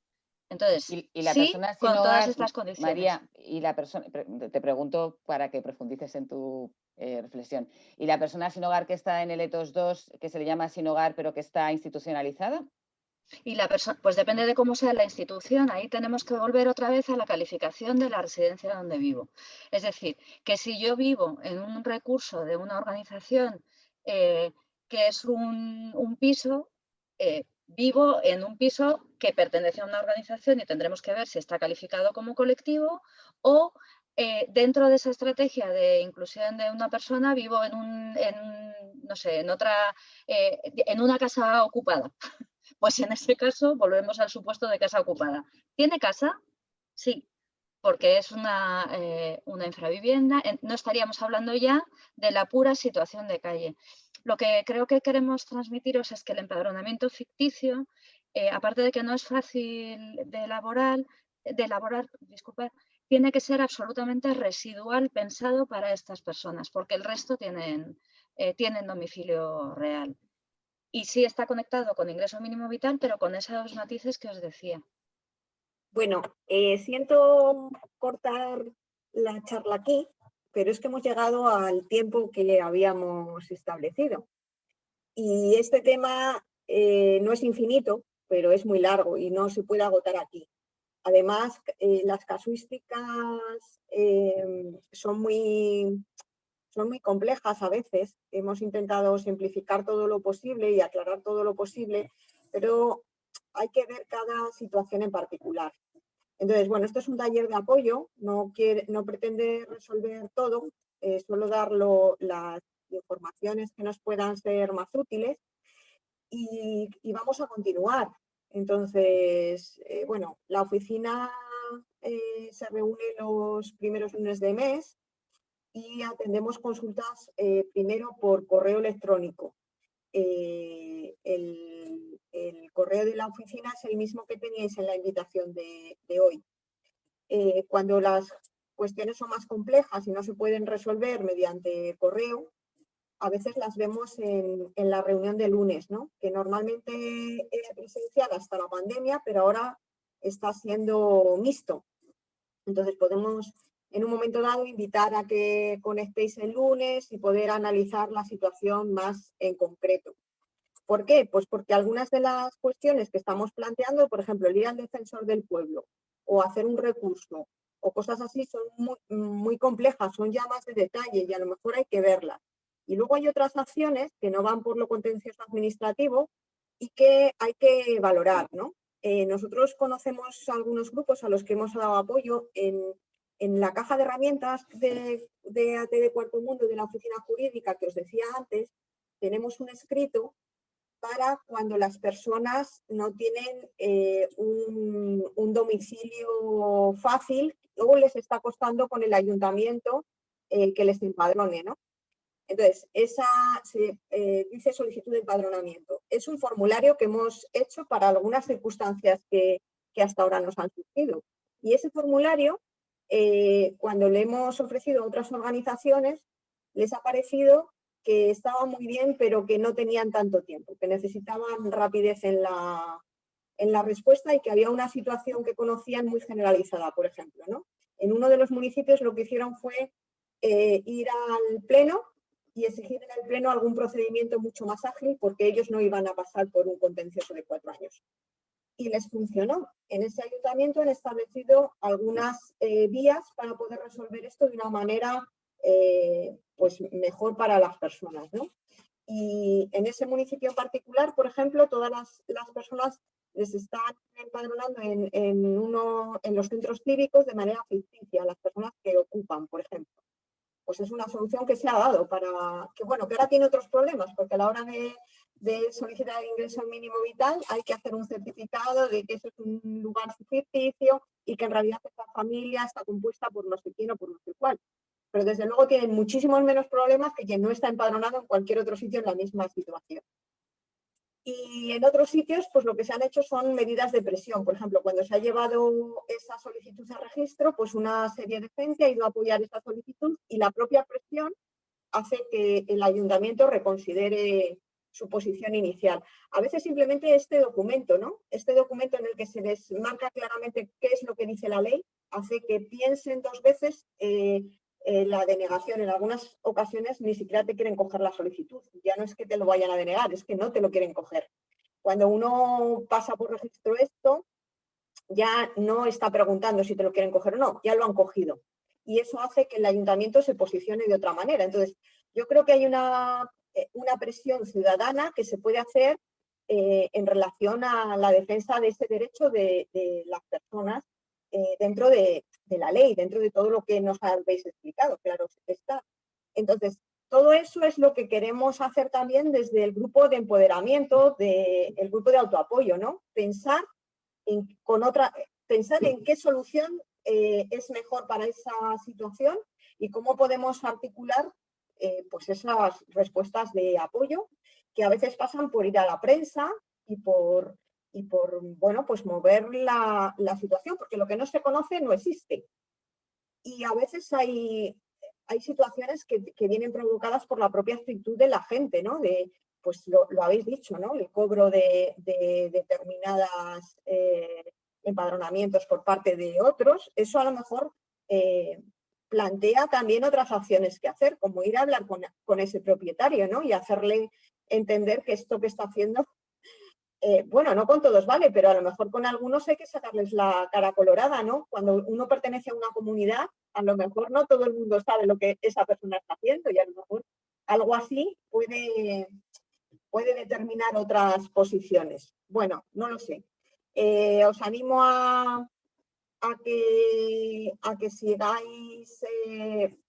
Entonces, y la sí, persona sin con hogar, todas estas condiciones. María, y la persona, te pregunto para que profundices en tu reflexión, ¿y la persona sin hogar que está en el ETOS 2, que se le llama sin hogar, pero que está institucionalizada? Y la persona, pues depende de cómo sea la institución, ahí tenemos que volver otra vez a la calificación de la residencia donde vivo. Es decir, que si yo vivo en un recurso de una organización que es un piso, vivo en un piso que pertenece a una organización y tendremos que ver si está calificado como colectivo o dentro de esa estrategia de inclusión de una persona vivo no sé, en una casa ocupada. Pues en este caso volvemos al supuesto de casa ocupada. ¿Tiene casa? Sí, porque es una infravivienda. No estaríamos hablando ya de la pura situación de calle. Lo que creo que queremos transmitiros es que el empadronamiento ficticio, aparte de que no es fácil de elaborar, disculpad, tiene que ser absolutamente residual pensado para estas personas, porque el resto tienen domicilio real. y sí está conectado con ingreso mínimo vital, pero con esos matices que os decía. Bueno, siento cortar la charla aquí, pero es que hemos llegado al tiempo que habíamos establecido. Y este tema no es infinito, pero es muy largo y no se puede agotar aquí. Además, las casuísticas son muy complejas a veces. Hemos intentado simplificar todo lo posible y aclarar todo lo posible, pero hay que ver cada situación en particular. Entonces, bueno, esto es un taller de apoyo, no pretende resolver todo, solo dar las informaciones que nos puedan ser más útiles y vamos a continuar. Entonces, bueno, la oficina se reúne los primeros lunes de mes y atendemos consultas primero por correo electrónico. El correo de la oficina es el mismo que teníais en la invitación de hoy. Cuando las cuestiones son más complejas y no se pueden resolver mediante correo, a veces las vemos en la reunión de lunes, ¿no? Que normalmente era presencial hasta la pandemia, pero ahora está siendo mixto. Entonces podemos en un momento dado invitar a que conectéis el lunes y poder analizar la situación más en concreto. ¿Por qué? Pues porque algunas de las cuestiones que estamos planteando, por ejemplo, el ir al defensor del pueblo o hacer un recurso o cosas así son muy complejas, son ya más de detalle y a lo mejor hay que verlas. Y luego hay otras acciones que no van por lo contencioso administrativo y que hay que valorar, ¿no? Nosotros conocemos algunos grupos a los que hemos dado apoyo en la caja de herramientas de ATD Cuarto Mundo de la oficina jurídica que os decía antes. Tenemos un escrito para cuando las personas no tienen un domicilio fácil o les está costando con el ayuntamiento que les empadrone, ¿no? Entonces, esa se dice solicitud de empadronamiento. Es un formulario que hemos hecho para algunas circunstancias que hasta ahora nos han surgido. Y ese formulario, cuando le hemos ofrecido a otras organizaciones, les ha parecido que estaba muy bien, pero que no tenían tanto tiempo, que necesitaban rapidez en la respuesta y que había una situación que conocían muy generalizada, por ejemplo, ¿no? En uno de los municipios lo que hicieron fue ir al pleno y exigir en el pleno algún procedimiento mucho más ágil porque ellos no iban a pasar por un contencioso de 4 años. Y les funcionó. En ese ayuntamiento han establecido algunas vías para poder resolver esto de una manera pues mejor para las personas, ¿no? Y en ese municipio en particular, por ejemplo, todas las personas les están empadronando en los centros cívicos de manera ficticia, las personas que ocupan, por ejemplo. Pues es una solución que se ha dado para que, bueno, que ahora tiene otros problemas, porque a la hora de solicitar el ingreso mínimo vital hay que hacer un certificado de que eso es un lugar ficticio y que en realidad esta familia está compuesta por no sé quién o por no sé cuál. Pero desde luego tienen muchísimos menos problemas que quien no está empadronado en cualquier otro sitio en la misma situación. Y en otros sitios, pues lo que se han hecho son medidas de presión. Por ejemplo, cuando se ha llevado esa solicitud a registro, pues una serie de gente ha ido a apoyar esa solicitud y la propia presión hace que el ayuntamiento reconsidere su posición inicial. A veces simplemente este documento, ¿no? Este documento en el que se les marca claramente qué es lo que dice la ley, hace que piensen 2 veces la denegación. En algunas ocasiones ni siquiera te quieren coger la solicitud. Ya no es que te lo vayan a denegar, es que no te lo quieren coger. Cuando uno pasa por registro esto, ya no está preguntando si te lo quieren coger o no, ya lo han cogido. Y eso hace que el ayuntamiento se posicione de otra manera. Entonces, yo creo que hay una presión ciudadana que se puede hacer en relación a la defensa de ese derecho de las personas dentro de la ley, dentro de todo lo que nos habéis explicado, claro está. Entonces, todo eso es lo que queremos hacer también desde el grupo de empoderamiento, el grupo de autoapoyo, ¿no? Pensar en qué solución es mejor para esa situación y cómo podemos articular pues esas respuestas de apoyo que a veces pasan por ir a la prensa y por bueno, pues mover la situación, porque lo que no se conoce no existe. Y a veces hay situaciones que vienen provocadas por la propia actitud de la gente, ¿no? De pues lo habéis dicho, ¿no? El cobro de determinadas empadronamientos por parte de otros, eso a lo mejor plantea también otras acciones que hacer, como ir a hablar con ese propietario, ¿no? Y hacerle entender que esto que está haciendo, bueno, no con todos vale, pero a lo mejor con algunos hay que sacarles la cara colorada, ¿no? Cuando uno pertenece a una comunidad, a lo mejor no todo el mundo sabe lo que esa persona está haciendo y a lo mejor algo así puede determinar otras posiciones. Bueno, no lo sé. Os animo a que sigáis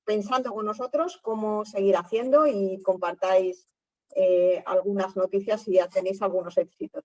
pensando con nosotros cómo seguir haciendo y compartáis algunas noticias si ya tenéis algunos éxitos.